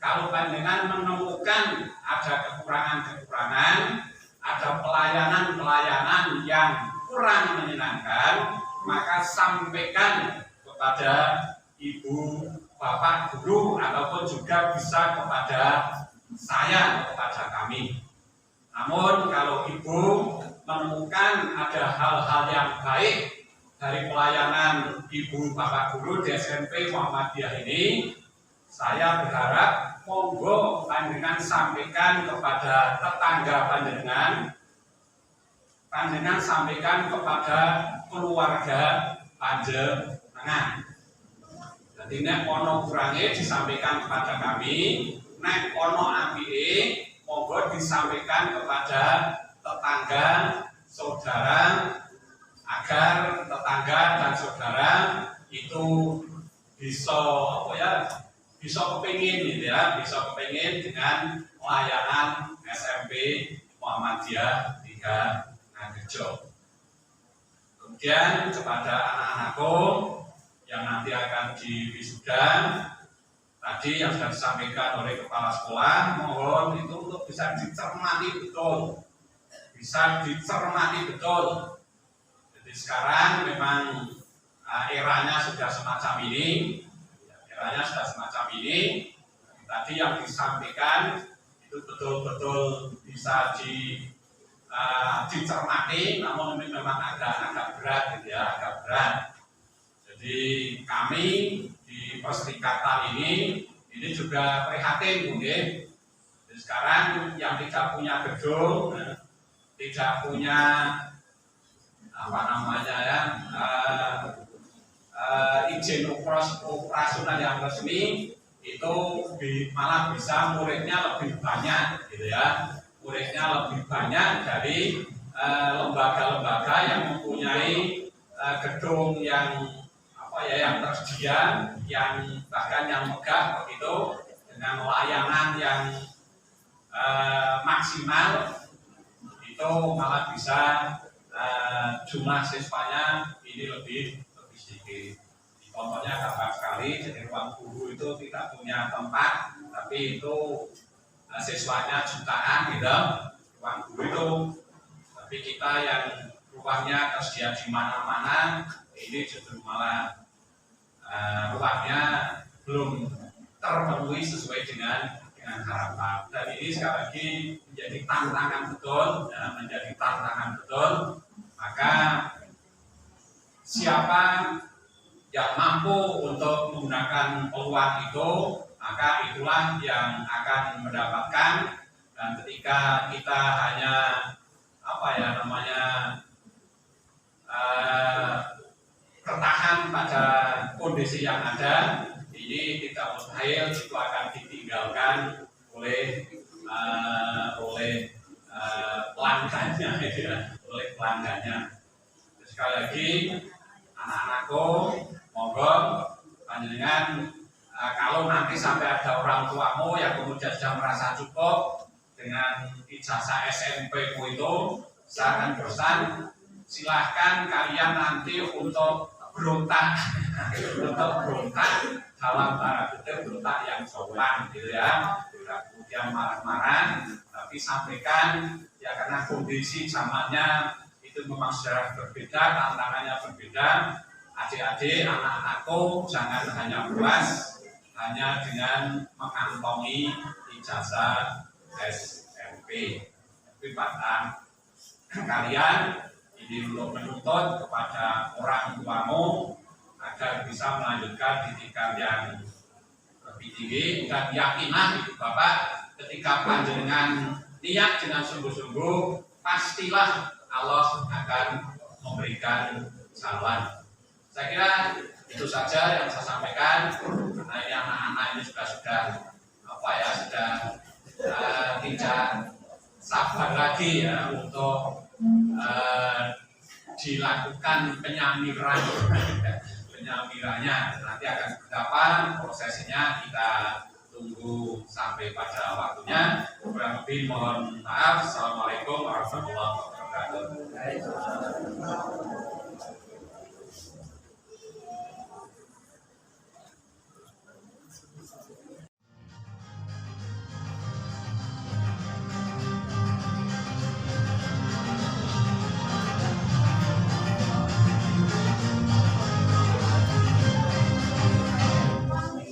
S6: kalau panjenengan menemukan ada kekurangan-kekurangan, ada pelayanan-pelayanan yang kurang menyenangkan, maka sampaikan kepada Ibu Bapak Guru ataupun juga bisa kepada saya, kepada kami. Namun kalau Ibu menemukan ada hal-hal yang baik dari pelayanan Ibu Bapak Guru di SMP Muhammadiyah ini, saya berharap monggo panjenengan sampaikan kepada tetangga panjenengan sampaikan kepada keluarga panjenengan. Jadi nek ono kurange disampaikan kepada kami, nek ono apike monggo disampaikan kepada tetangga, saudara, agar tetangga dan saudara itu bisa bisa kepingin gitu ya, bisa kepingin dengan pelayanan SMP Muhammadiyah 3 Ngarjo. Kemudian kepada anak-anakku yang nanti akan diwisuda, tadi yang sudah disampaikan oleh kepala sekolah, mohon itu untuk bisa dicermati betul, Jadi sekarang memang eranya sudah semacam ini. Tadi yang disampaikan itu betul-betul bisa dicermati, namun ini memang agak berat gitu ya, agak berat. Jadi kami di Perserikatan ini juga prihatin mungkin. Jadi sekarang yang tidak punya gedung, tidak punya izin operasional yang resmi, itu malah bisa muridnya lebih banyak gitu ya, dari lembaga-lembaga yang mempunyai gedung yang tersedia, yang bahkan yang megah begitu, dengan layanan yang maksimal, itu malah bisa jumlah siswanya ini lebih sedikit. Contohnya gampang sekali, jadi ruang guru itu tidak punya tempat, tapi itu siswanya jutaan gitu, ruang guru itu. Tapi kita yang ruangnya tersedia di mana-mana, ini justru malah ruangnya belum terpenuhi sesuai dengan harapan. Dan ini sekali lagi menjadi tantangan betul, maka siapa yang mampu untuk menggunakan peluang itu, maka itulah yang akan mendapatkan. Dan ketika kita hanya bertahan pada kondisi yang ada, ini tidak mustahil itu akan ditinggalkan oleh pelanggannya. Sekali lagi, anak-anakku, monggo panjenengan kalau nanti sampai ada orang tuamu yang kemudian sudah merasa cukup dengan ijazah SMP-mu itu, saya akan pesan, silahkan kalian nanti untuk berontak dalam tanda kutip berontak yang sopan gitu ya, tidak kemudian marah-marah, tapi sampaikan ya, karena kondisi zamannya itu memang sudah berbeda, tantangannya berbeda. Adik-adik, anak-anakku jangan hanya puas hanya dengan mengantongi ijazah SMP, tapi pada kalian Jadi untuk menuntut kepada orang tuamu agar bisa melanjutkan pendidikan yang lebih tinggi dan yakinlah ibu bapak ketika panjenengan niat dengan sungguh-sungguh pastilah Allah akan memberikan jalan. Saya kira itu saja yang saya sampaikan karena ini anak-anak ini sudah tidak sabar lagi ya untuk dilakukan penyamirannya. Nanti akan seperti apa prosesnya kita tunggu sampai pada waktunya. Kurang lebih mohon maaf. Assalamualaikum warahmatullahi wabarakatuh.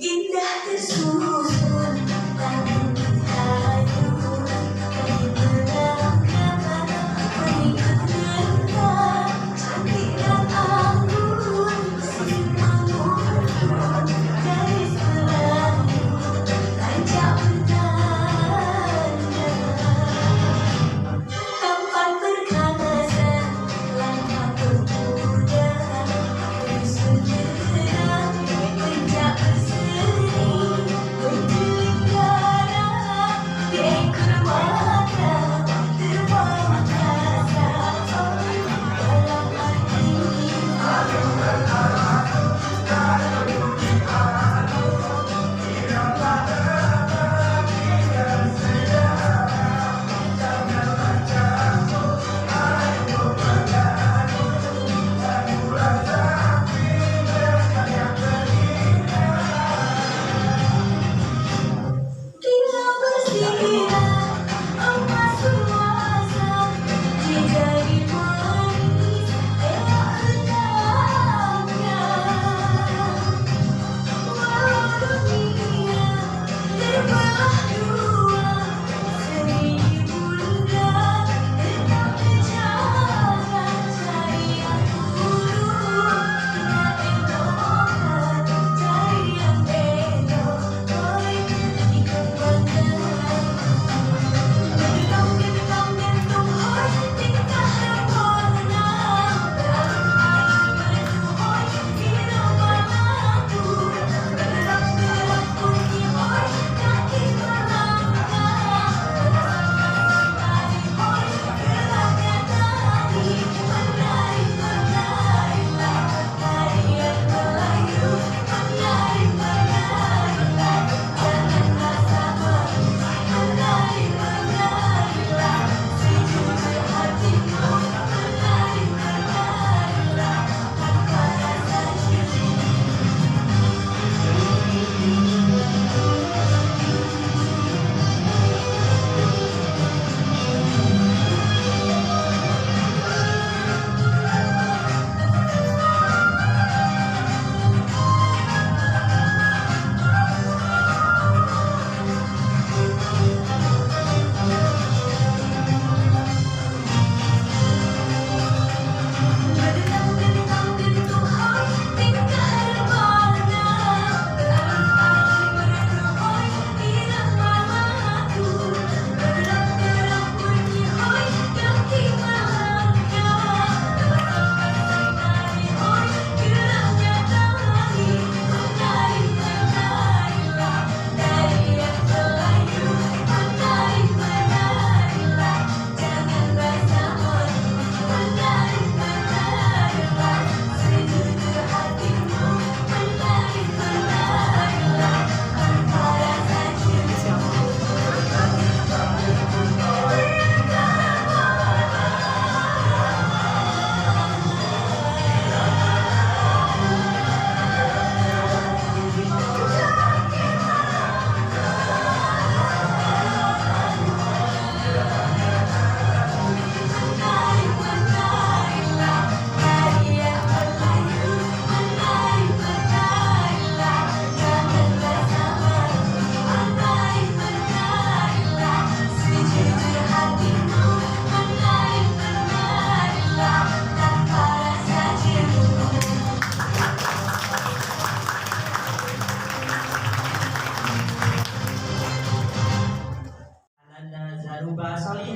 S2: Indah tersusun tangan hayu, mengikut langkah, mengikut langkah.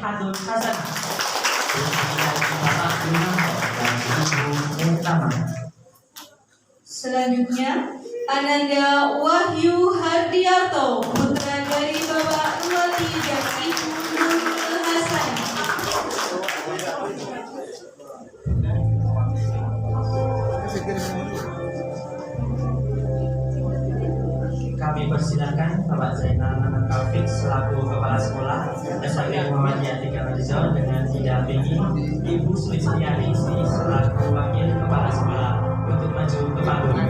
S5: Salihatul Hasanah. Bapak Yunanto dan Ibu Utama.
S7: Selanjutnya, Ananda Wahyu Hardiarto, putra dari Bapak Luati dan Ibu Nurul Hasan.
S5: Kami persilakan Bapak Zainal Anand Taufik selaku Kepala Sekolah SMP Muhammadiyah Tiga Rizal dengan didampingi Ibu Sulistiani selaku Wakil Kepala Sekolah untuk maju ke panggung.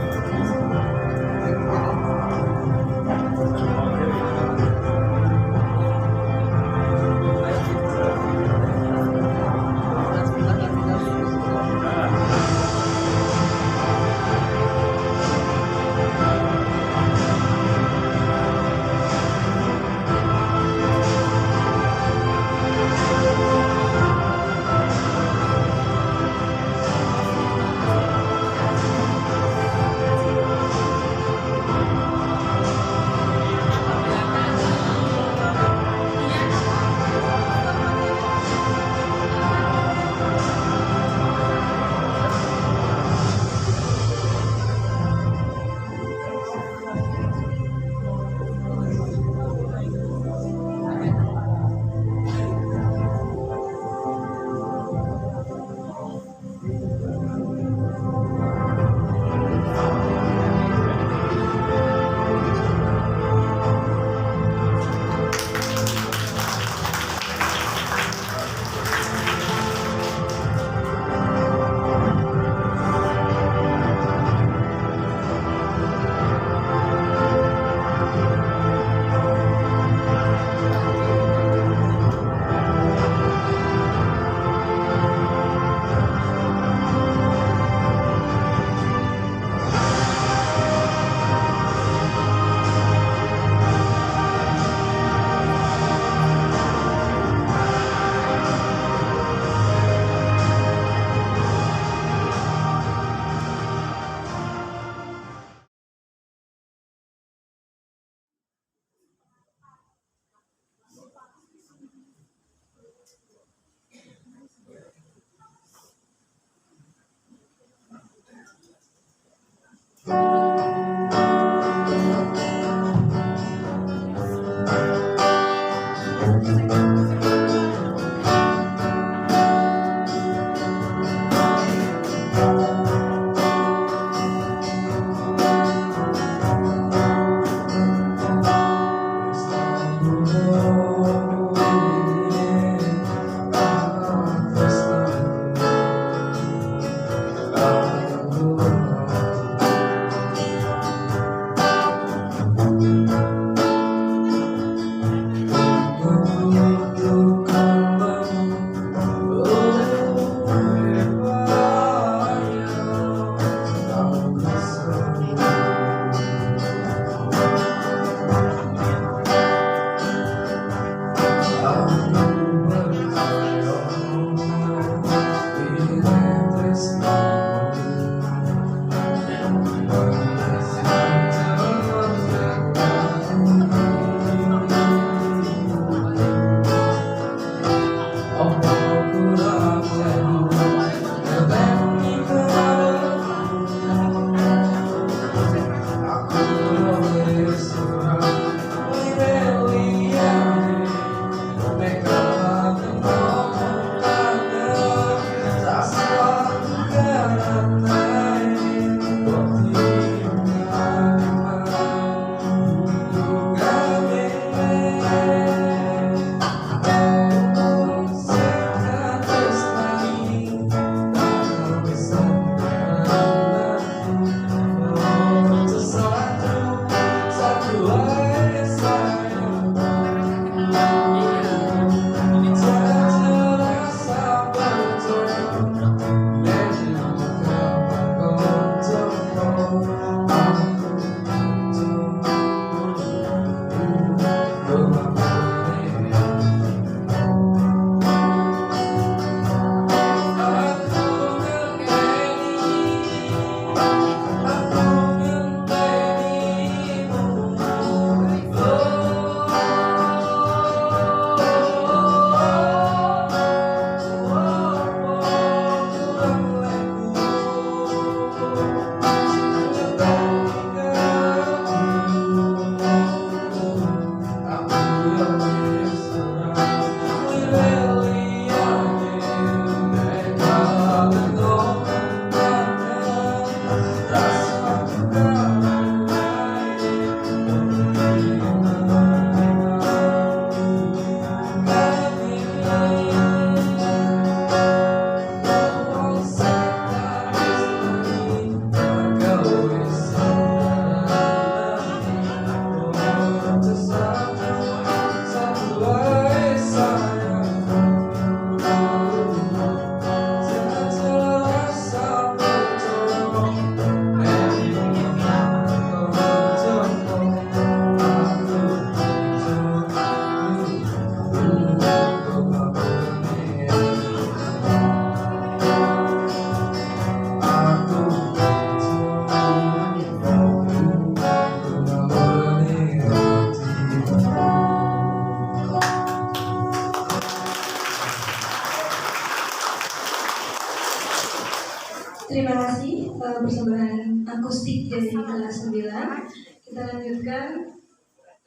S7: dari kelas 9. Kita lanjutkan,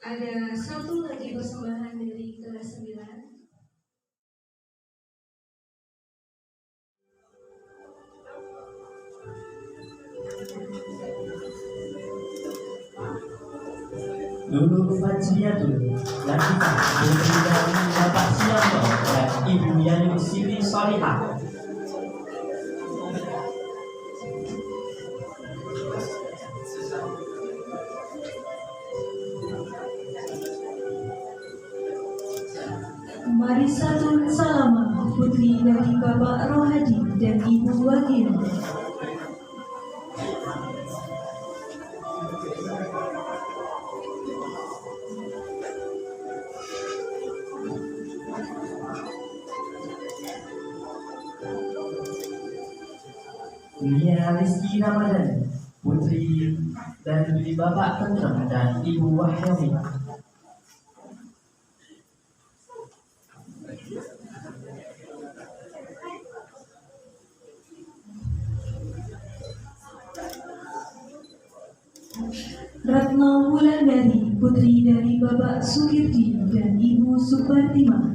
S7: ada satu lagi persembahan dari kelas 9.
S5: Lulu Fajriyatul Latifah putri dari Bapak Sianto dan Ibu Yani Siti Solihah.
S7: Marisatul Salama putri dari Bapak Rohadi dan Ibu Wagil.
S5: Nia Rizky Ramadhani putri dari Bapak Tentrem dan Ibu Wahyumi.
S7: Ratno Wulandari putri dari Bapak Sukirdi dan Ibu Supartima.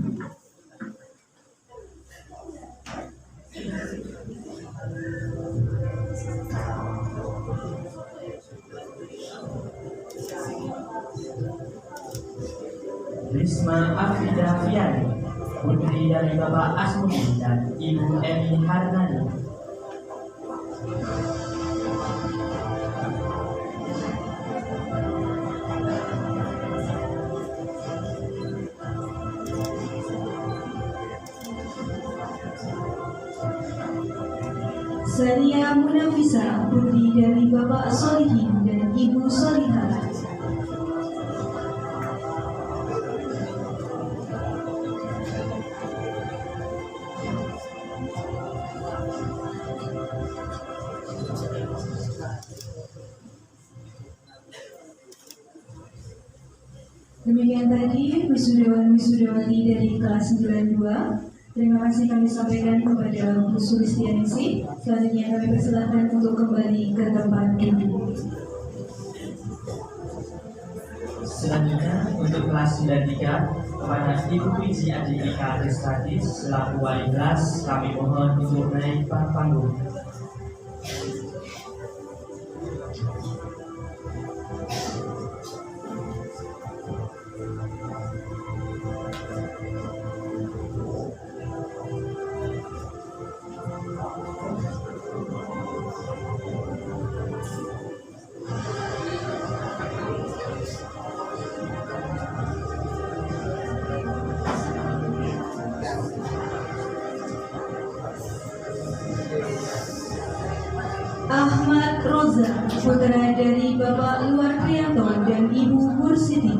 S5: Risma Afrida Fiani putri dari Bapak Asmudi dan Ibu Emi Harnani.
S7: Sania Munafisa putri dari Bapak Solihin dan Ibu Solihah. Demikian tadi wisudawan-wisudawati dari kelas 92. Terima kasih kami sampaikan kepada Bu Sulistianingsih. Selanjutnya kami persilakan untuk kembali ke tempat duduk.
S5: Selanjutnya untuk kelas 93 kepada Ibu Puji Adhika Kristatis selaku wali kelas kami mohon untuk naik ke panggung.
S7: Ahmad Roza, putra dari Bapak Luar Prianto dan Ibu Mursidi.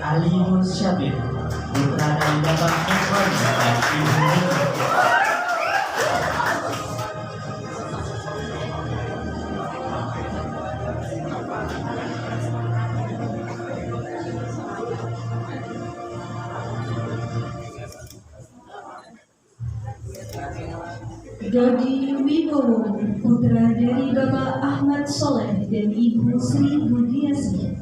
S5: Ali Musyabir putra dari Bapak Ekor dan Ibu Nini.
S7: Dodi Wibowo, putra dari Bapak Ahmad Soleh dan Ibu Sri Budiasi.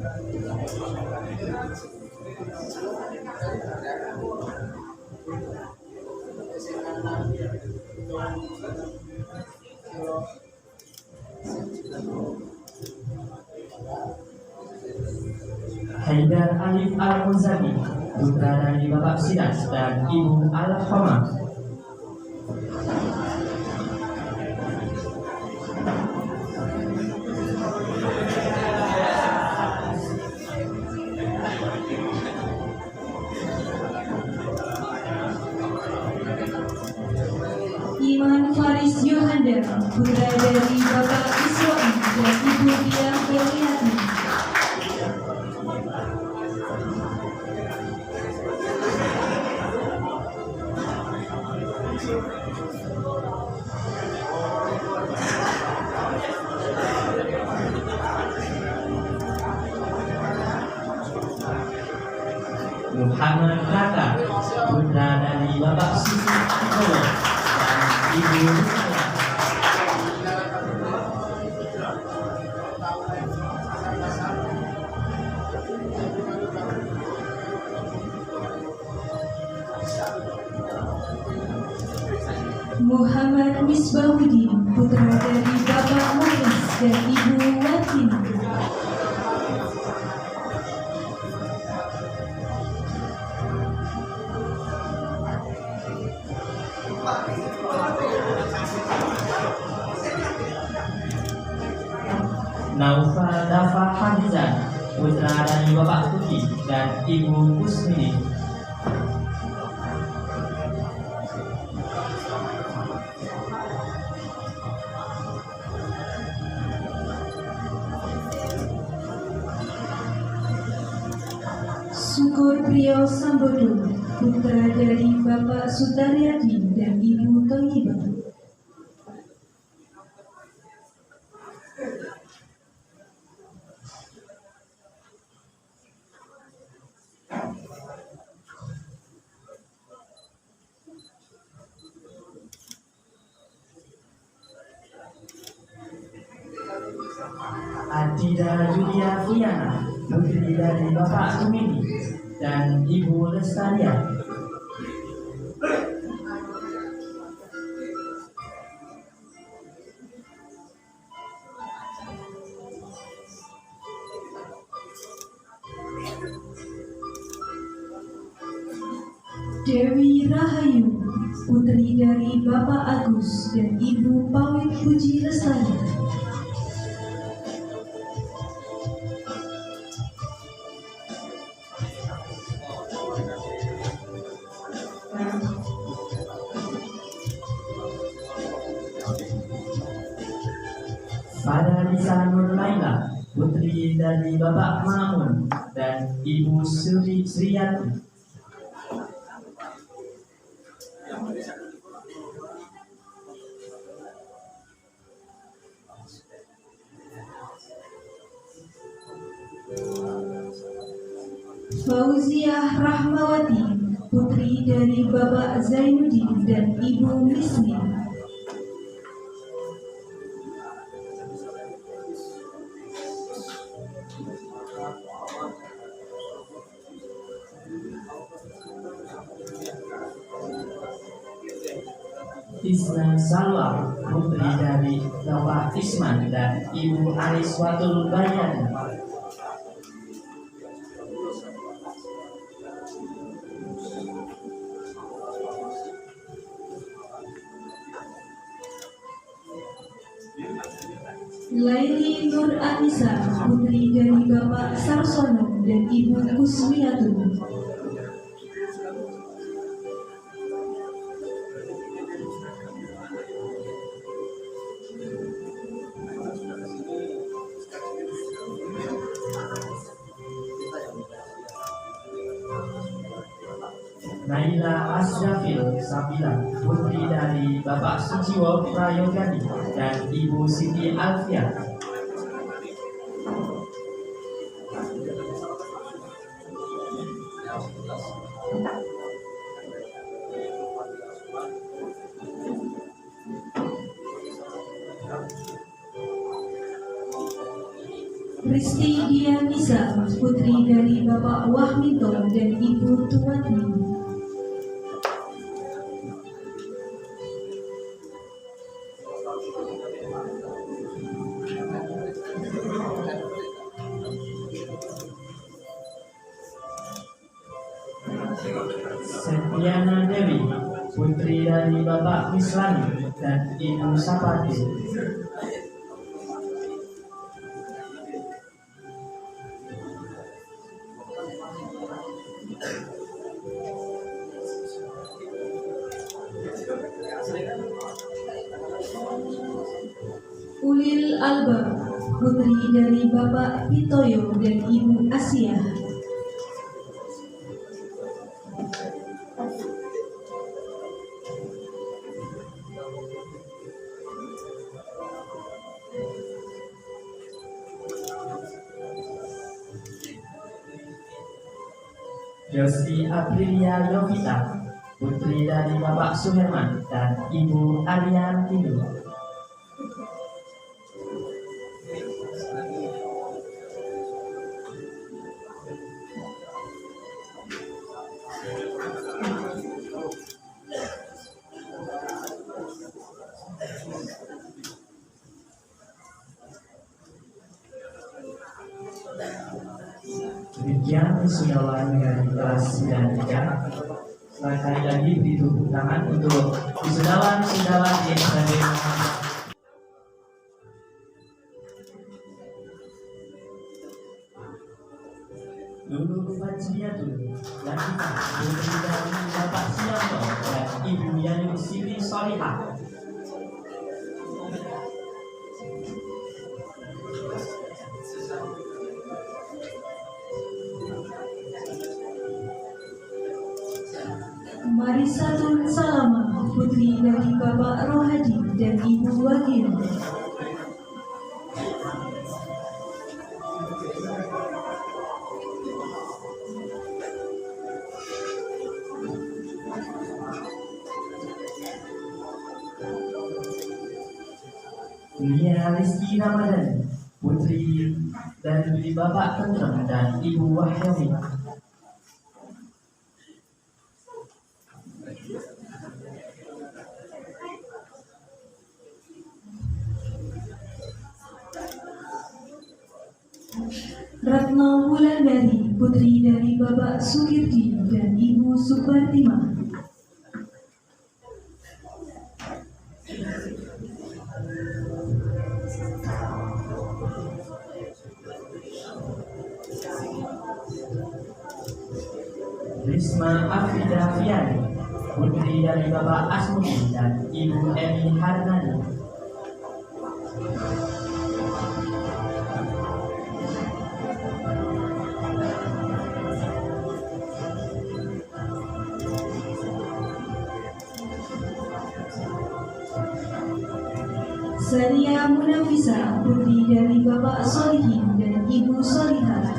S5: Haidar Alif Al-Muzami putra dari Bapak Sinas dan Ibu Al-Homa.
S7: Iman Faris Yohanda, putra dari Bapak Iswani dan Ibu Diah Beliati.
S5: Muhammad Raka, putra dari Bapak Suci Kowo dan Ibu Rusaya.
S7: Muhammad Misbahudin, putra dari Bapak Mukhlis dan Ibu Watina.
S5: Naufal Dafa Hafizan, putra dari Bapak Tuti dan Ibu Kusmini.
S7: Syukur Priyo Sambodo, putra dari Bapak Sutaryadi dan Ibu Toyibah.
S5: Adida Julia Fiana, putri dari Bapak Sumini dan Ibu Lestaria.
S7: Dewi Rahayu, putri dari Bapak Agus dan Ibu Pawit Puji Lestari.
S5: Pada Lisa Nur Laila, putri dari Bapak Mamun dan Ibu Sriyati.
S7: Fauziah Rahmawati, putri dari Bapak Zainuddin dan Ibu Misni.
S5: Isna Salwa, putri dari Bapak Isman dan Ibu Ariswatul Bayan.
S7: Laili Nur Anissa, putri dari Bapak Sarsono dan Ibu Kusmiatun.
S5: Naila Asrafil Sabila, putri dari Bapak Suciwo Prayogani dan Ibu Siti Alfia.
S7: Risti Dianisa, putri dari Bapak Wahminto dan Ibu Tuwatni.
S5: Setiana Dewi, putri dari Bapak Mislani dan Ibu Sapati.
S7: Ulil Alba, putri dari Bapak Pitoyo dan Ibu Asia.
S5: Yosi Aprilia Yovita, putri dari Bapak Suherman dan Ibu Arianti. Demikian wisudawan dari kelas 93. Sekali lagi beri tepuk tangan untuk wisudawan yang berada. Lulu Fajriatul Latifah, putri dari Bapak Sianto dan Ibu Yani Siti Solihah.
S7: Marisatul Salama, putri dari Bapak Rohadi dan Ibu Wakil.
S5: Nia Rizky Ramadhani, putri dari Bapak Tentrem dan Ibu Wahyawi.
S7: Ratno Wulandari, putri dari Bapak Sukirdi dan Ibu Supartima.
S5: Risma Afrida Fiani, putri dari Bapak Asmudi dan Ibu Emi Harnani.
S7: Sania Munafisa, putri dari Bapak Solihin dan Ibu Solihah.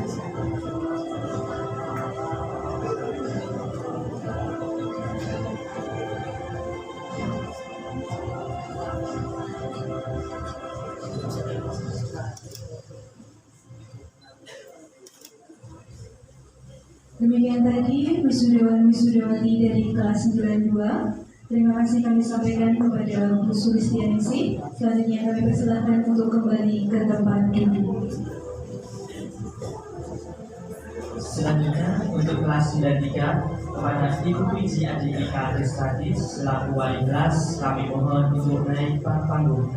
S7: Demikian tadi wisudawan-wisudawati dari kelas 92. Terima kasih kami sampaikan kepada Bu Sulistianingsih. Selanjutnya kami persilahkan untuk kembali ke tempat duduk.
S5: Selanjutnya untuk kelas 93 kepada Ibu Wiji Adhika Trisati selaku wali kelas kami mohon untuk naik ke panggung.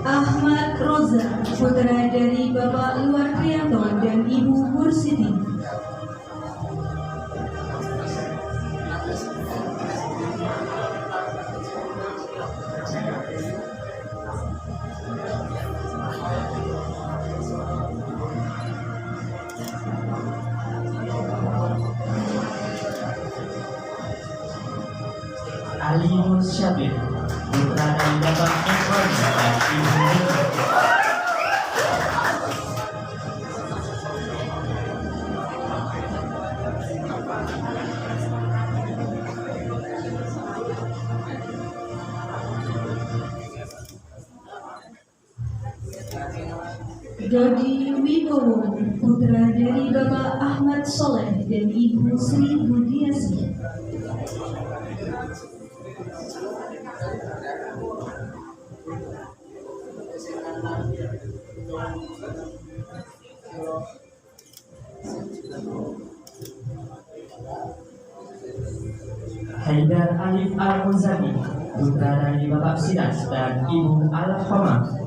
S7: Ahmad Roza, putra dari Bapak Luar Prianto dan Ibu Bursiti.
S5: Ali Nur Syabir, putra dari Bapak Efron dan Ibu Nur.
S7: Dodi Wibowo, putra dari Bapak Ahmad Soleh dan Ibu Sri Budiasi.
S5: Haidar Alif Al-Muzani, putra dari Bapak Sidas dan Ibu Al-Khomah.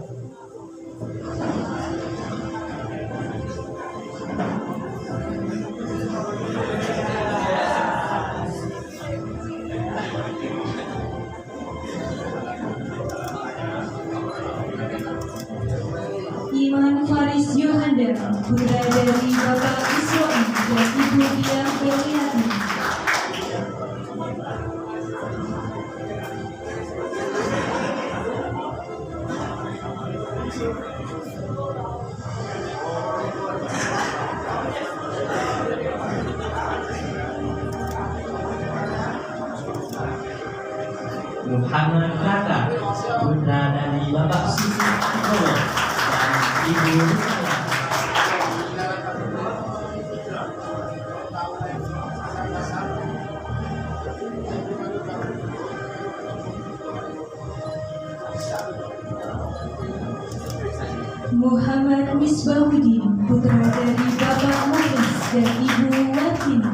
S7: Muhammad Faris Yohanda, putra dari Bapak Iswai dan Ibu Diah Berliati.
S5: Muhammad Raka, putra dari Bapak Siti Antono dan Ibu Rusaya.
S7: Muhammad Misbahudin, putra dari Bapak Mukhlis dan Ibu Watini.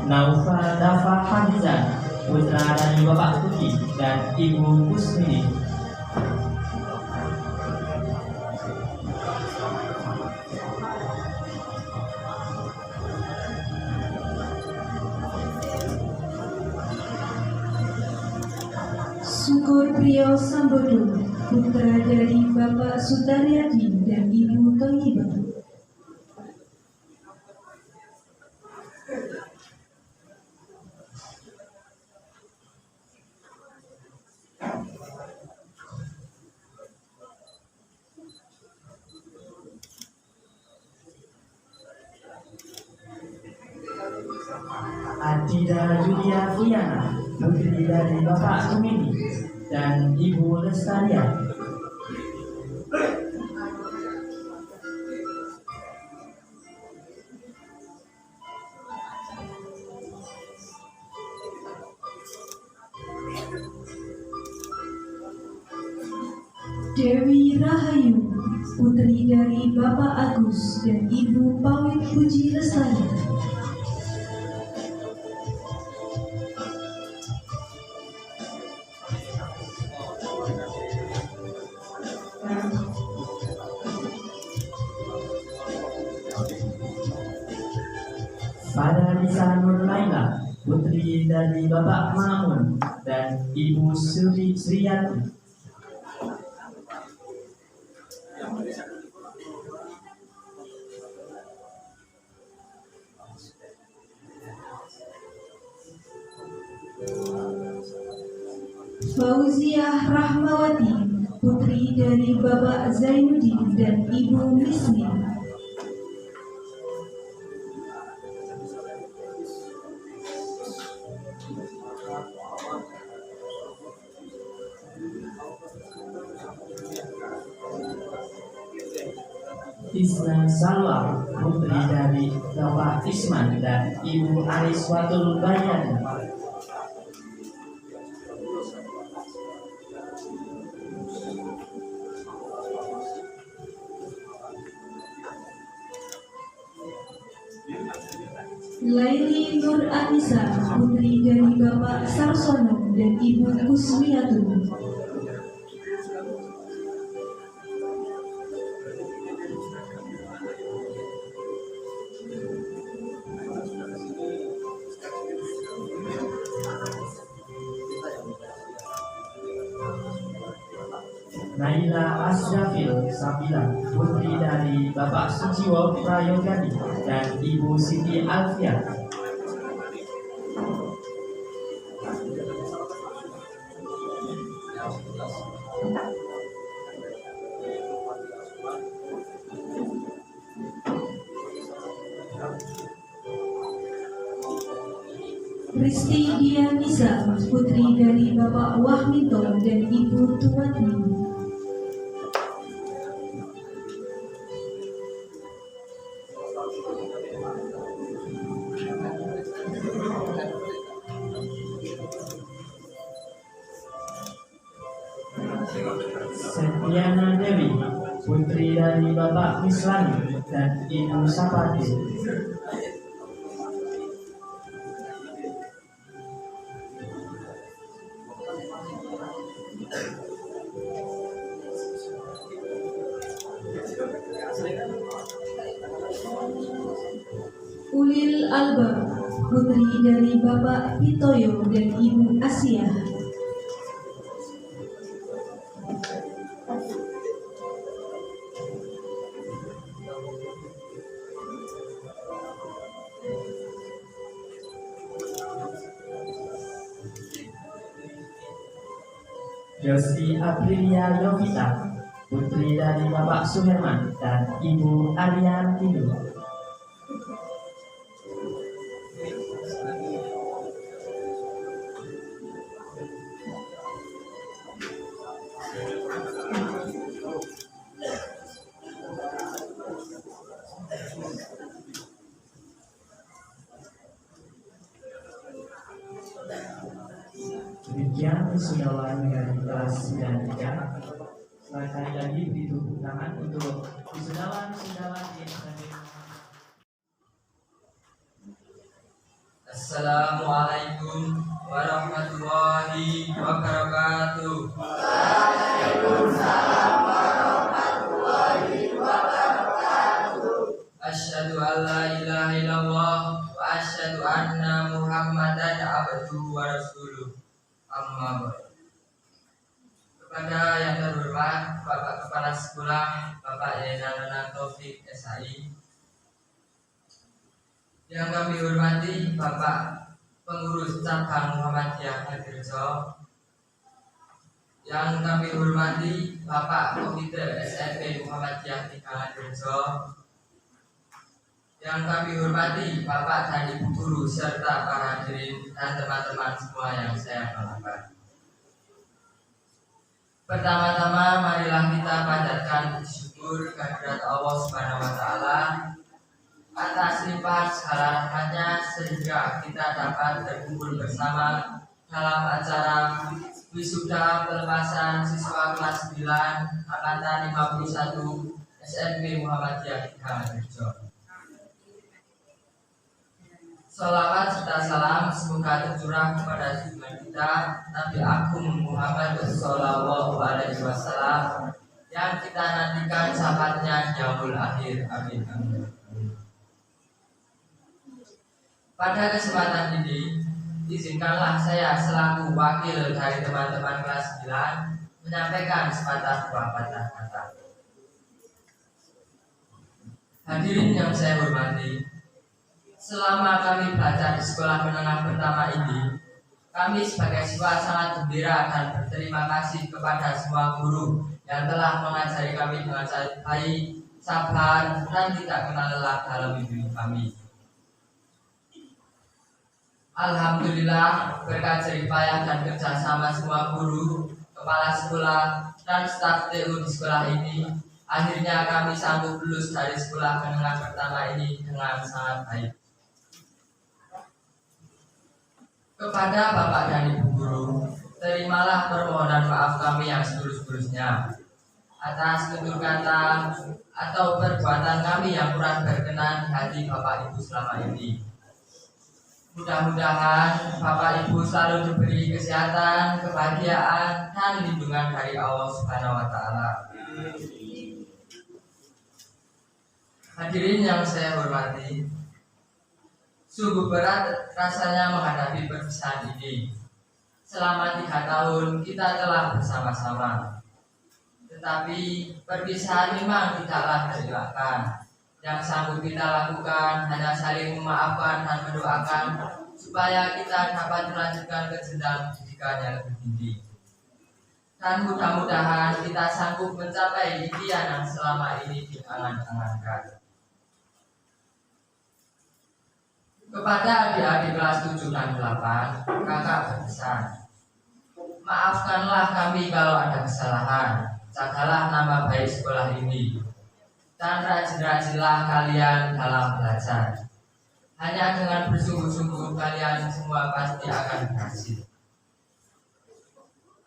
S5: Naufal Dafa Hamzah, putra dari Bapak Tuki dan Ibu Kusmini.
S7: Syukur Priyo Sambodo, putra dari Bapak Sutaryadi dan Ibu Toyibah.
S5: Adida Julia Fiana, putri dari Bapak Sumini dan Ibu Lestaria.
S7: Dewi Rahayu, putri dari Bapak Agus dan Ibu Pawit Puji Lestari.
S5: Pada Lisa Nur Laila, putri dari Bapak Mamun dan Ibu Sriyati.
S7: Fauziah Rahmawati, putri dari Bapak Zainuddin dan Ibu Misni.
S5: Isna Salwa, putri dari Bapak Isman dan Ibu Ariswatul Bayan.
S7: Laili Nur Anissa, putri dari Bapak Sarsono dan Ibu Kusmiatun.
S5: Naila Asrafil Sabila, putri dari Bapak Sujiwo Prayogani dan Ibu Siti Alfia.
S7: Risti Dianisa, putri dari Bapak Wahminto dan Ibu Tuwatni.
S5: Septiana Dewi, putri dari Bapak Mislani dan Ibu Sapati.
S7: Ulil Albab, putri dari Bapak Pitoyo dan Ibu Asia.
S5: Yosi Aprilia Yovita, putri dari Bapak Suherman dan Ibu Aryan Tidu. Demikian wisudawan dari kelas 93. Sekali lagi beri tepuk tangan untuk wisudawan di SMP.
S8: Assalamualaikum warahmatullahi wabarakatuh. Asyhadu an la ilaha illallah wa asyhadu anna Muhammadan abduhu wa rasuluh. Amma ba'du. Kepada yang terhormat Bapak Kepala Sekolah Bapak Yainal Taufik SHI, yang kami hormati Bapak Pengurus Cabang Muhammadiyah Hadirjo, yang kami hormati Bapak Komite SMP Muhammadiyah Hadirjo, yang kami hormati Bapak dan Ibu Guru serta para hadirin dan teman-teman semua yang saya banggakan. Pertama-tama marilah kita panjatkan syukur kehadirat Allah Subhanahu wa taala atas limpahan segala rahmatnya sehingga kita dapat berkumpul bersama dalam acara wisuda pelepasan siswa kelas 9 angkatan 51 SMP Muhammadiyah Hadirjo. Salawat serta salam semoga tercurah kepada junjungan kita Nabi Agung Muhammad Sallallahu Alaihi Wasallam yang kita nantikan syafaatnya di yaumul akhir. Amin. Pada kesempatan ini, izinkanlah saya selaku wakil dari teman-teman kelas 9 menyampaikan sepatah dua patah kata. Hadirin yang saya hormati, selama kami belajar di sekolah menengah pertama ini, kami sebagai siswa sangat gembira dan berterima kasih kepada semua guru yang telah mengajari kami dengan baik, sabar, dan tidak kenal lelah dalam hidup kami. Alhamdulillah, berkat jerih payah dan kerjasama semua guru, kepala sekolah, dan staf TU di sekolah ini, akhirnya kami sanggup lulus dari sekolah menengah pertama ini dengan sangat baik. Kepada Bapak dan Ibu Guru, terimalah permohonan maaf kami yang setulus-tulusnya atas tutur kata atau perbuatan kami yang kurang berkenan di hati Bapak Ibu selama ini. Mudah-mudahan Bapak Ibu selalu diberi kesehatan, kebahagiaan, dan lindungan dari Allah Subhanahu wa taala. Hadirin yang saya hormati, sungguh berat rasanya menghadapi perpisahan ini. Selama 3 tahun kita telah bersama-sama, tetapi perpisahan memang tidaklah terelakkan. Yang sanggup kita lakukan hanya saling memaafkan dan mendoakan supaya kita dapat melanjutkan ke jenjang pendidikan yang lebih tinggi. Dan mudah-mudahan kita sanggup mencapai impian yang selama ini diangan-angankan. Kepada adik-adik kelas 7 dan 8, kakak berpesan, maafkanlah kami kalau ada kesalahan, jagalah nama baik sekolah ini, dan rajin-rajinlah kalian dalam belajar. Hanya dengan bersungguh-sungguh kalian semua pasti akan berhasil.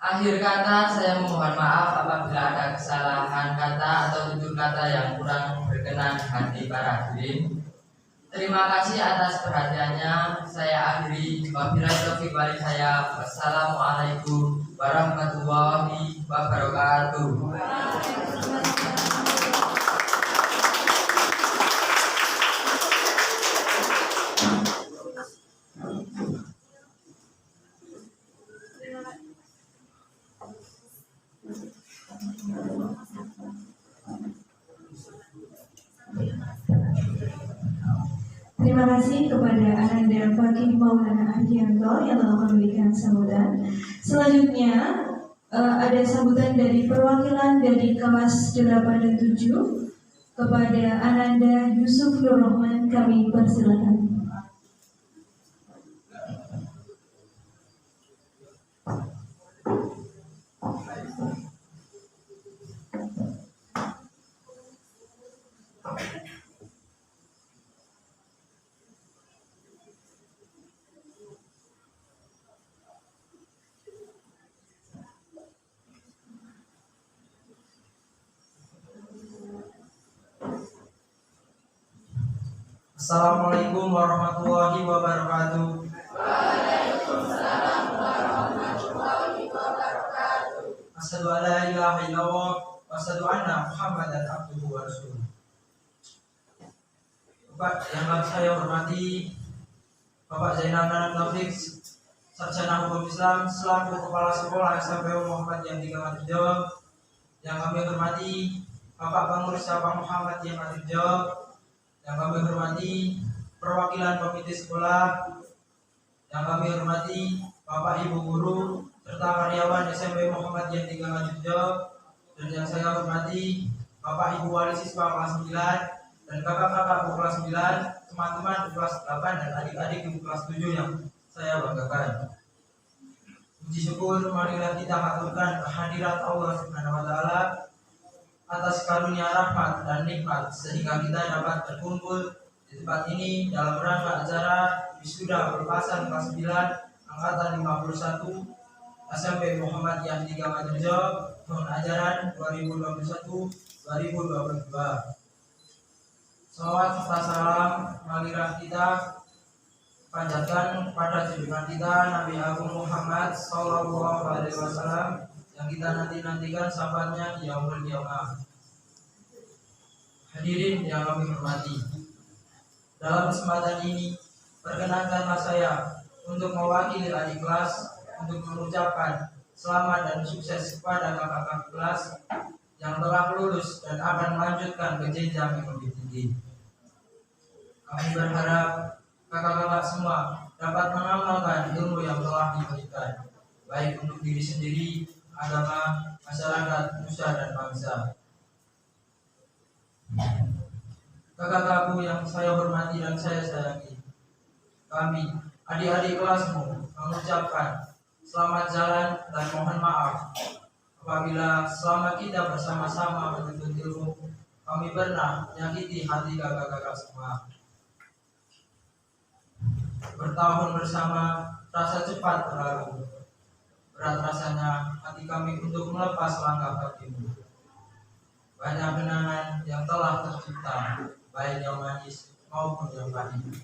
S8: Akhir kata, saya memohon maaf apabila ada kesalahan kata atau tutur kata yang kurang berkenan di hati para hadirin. Terima kasih atas perhatiannya. Saya akhiri. Wabillahi taufiq wal hidayah. Wassalamualaikum warahmatullahi wabarakatuh.
S7: Terima kasih kepada Ananda Fakih Maulana Ahdianto yang telah memberikan sambutan. Selanjutnya ada sambutan dari perwakilan dari kelas 8 dan 7 kepada Ananda Yusuf Nur Rahman, kami persilakan.
S4: Assalamualaikum warahmatullahi wabarakatuh. Asyhadu an la ilaha illallah wa asyhadu anna Muhammadan abduhu wa rasuluh. Bapak yang saya hormati, Bapak Zainal Anam Taufik, Sarjana Hukum Islam selaku Kepala Sekolah SMP Muhammad yang 3 yang kami hormati, Bapak Pengurus Cabang Muhammad yang 3, yang kami hormati perwakilan komite sekolah, yang kami hormati Bapak Ibu guru serta karyawan SMP Muhammad yang 3 dan yang saya hormati Bapak Ibu wali siswa kelas 9 dan kakak-kakak kelas 9, teman-teman kelas 8 dan adik-adik ibu kelas 7 yang saya banggakan. Puji syukur marilah kita haturkan kehadirat Allah Subhanahu wa taala atas karunia rahmat dan nikmat sehingga kita dapat berkumpul di tempat ini dalam rangka acara wisuda perluasan kelas 9 angkatan 51 SMP Muhammad yang 3 tahun ajaran 2021-2022. Salawat serta salam marilah kita panjatkan kepada junjungan kita Nabi Agung Muhammad Sallallahu Alaihi Wasallam yang kita nantikan sahabatnya di yaumul qiyamah. Hadirin yang kami hormati, dalam kesempatan ini perkenankanlah saya untuk mewakili adik kelas untuk mengucapkan selamat dan sukses kepada kakak-kakak kelas yang telah lulus dan akan melanjutkan ke jenjang yang lebih tinggi. Kami berharap kakak-kakak semua dapat mengamalkan ilmu yang telah diberikan, baik untuk diri sendiri, agama, masyarakat, nusa dan bangsa. Kakak-kakakku yang saya hormati dan saya sayangi, kami, adik-adik kelasmu, mengucapkan selamat jalan dan mohon maaf apabila selama kita bersama-sama menuntut ilmu kami pernah menyakiti hati kakak-kakak semua. Bertahun bersama rasa cepat berlalu. Berat rasanya hati kami untuk melepas langkah kakimu. Banyak kenangan yang telah tercipta, baik yang manis maupun yang pahit.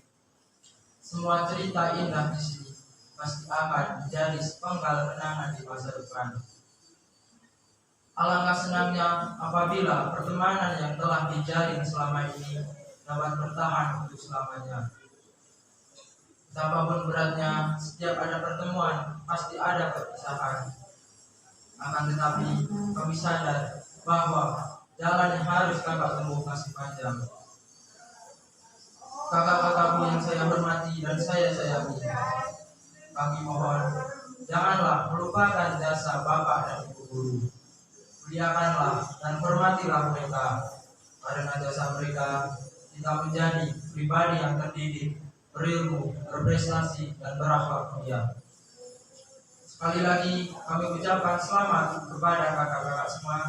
S4: Semua cerita indah di sini pasti akan menjadi sepenggal kenangan di masa depan. Alangkah senangnya apabila pertemanan yang telah dijalin selama ini dapat bertahan untuk selamanya. Betapapun beratnya, setiap ada pertemuan pasti ada perpisahan. Akan tetapi kami sadar bahwa jalan yang harus kakak tempuh masih panjang. Kakak-kakakku yang saya hormati dan saya sayangi, kami mohon janganlah melupakan jasa bapak dan ibu guru. Muliakanlah dan hormatilah mereka, karena jasa mereka kita menjadi pribadi yang terdidik, berilmu, berprestasi, dan berakhlak mulia. Sekali lagi kami ucapkan selamat kepada kakak-kakak semua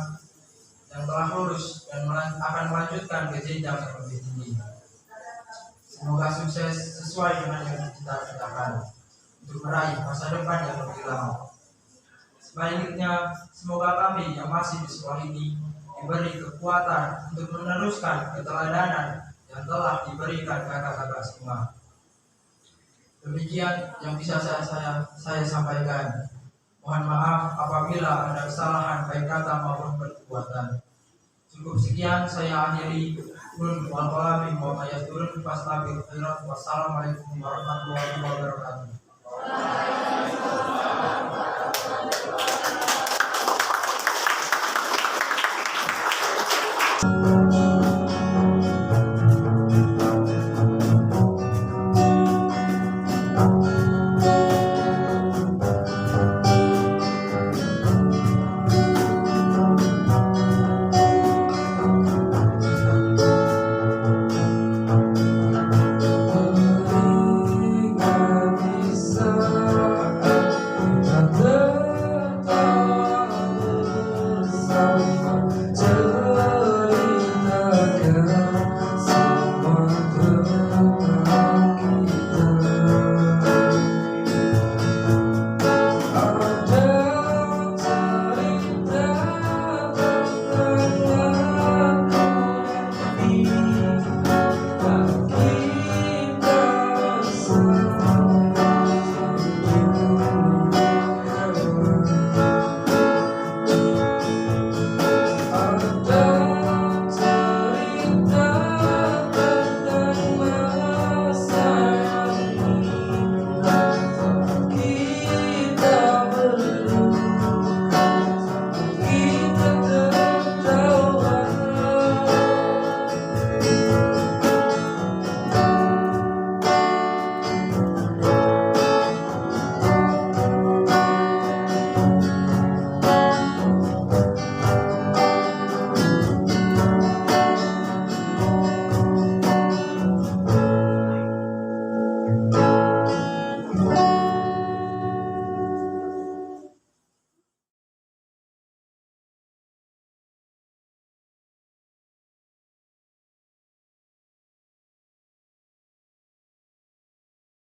S4: yang telah lulus dan akan melanjutkan ke jenjang yang lebih tinggi. Semoga sukses sesuai dengan yang kita citakan untuk meraih masa depan yang lebih lama. Sebaliknya, semoga kami yang masih di sekolah ini diberi kekuatan untuk meneruskan keteladanan yang telah diberikan kakak-kakak semua. Demikian yang bisa saya sampaikan. Mohon maaf apabila ada kesalahan baik kata maupun perbuatan. Cukup sekian saya akhiri. Wassalamualaikum warahmatullahi wabarakatuh.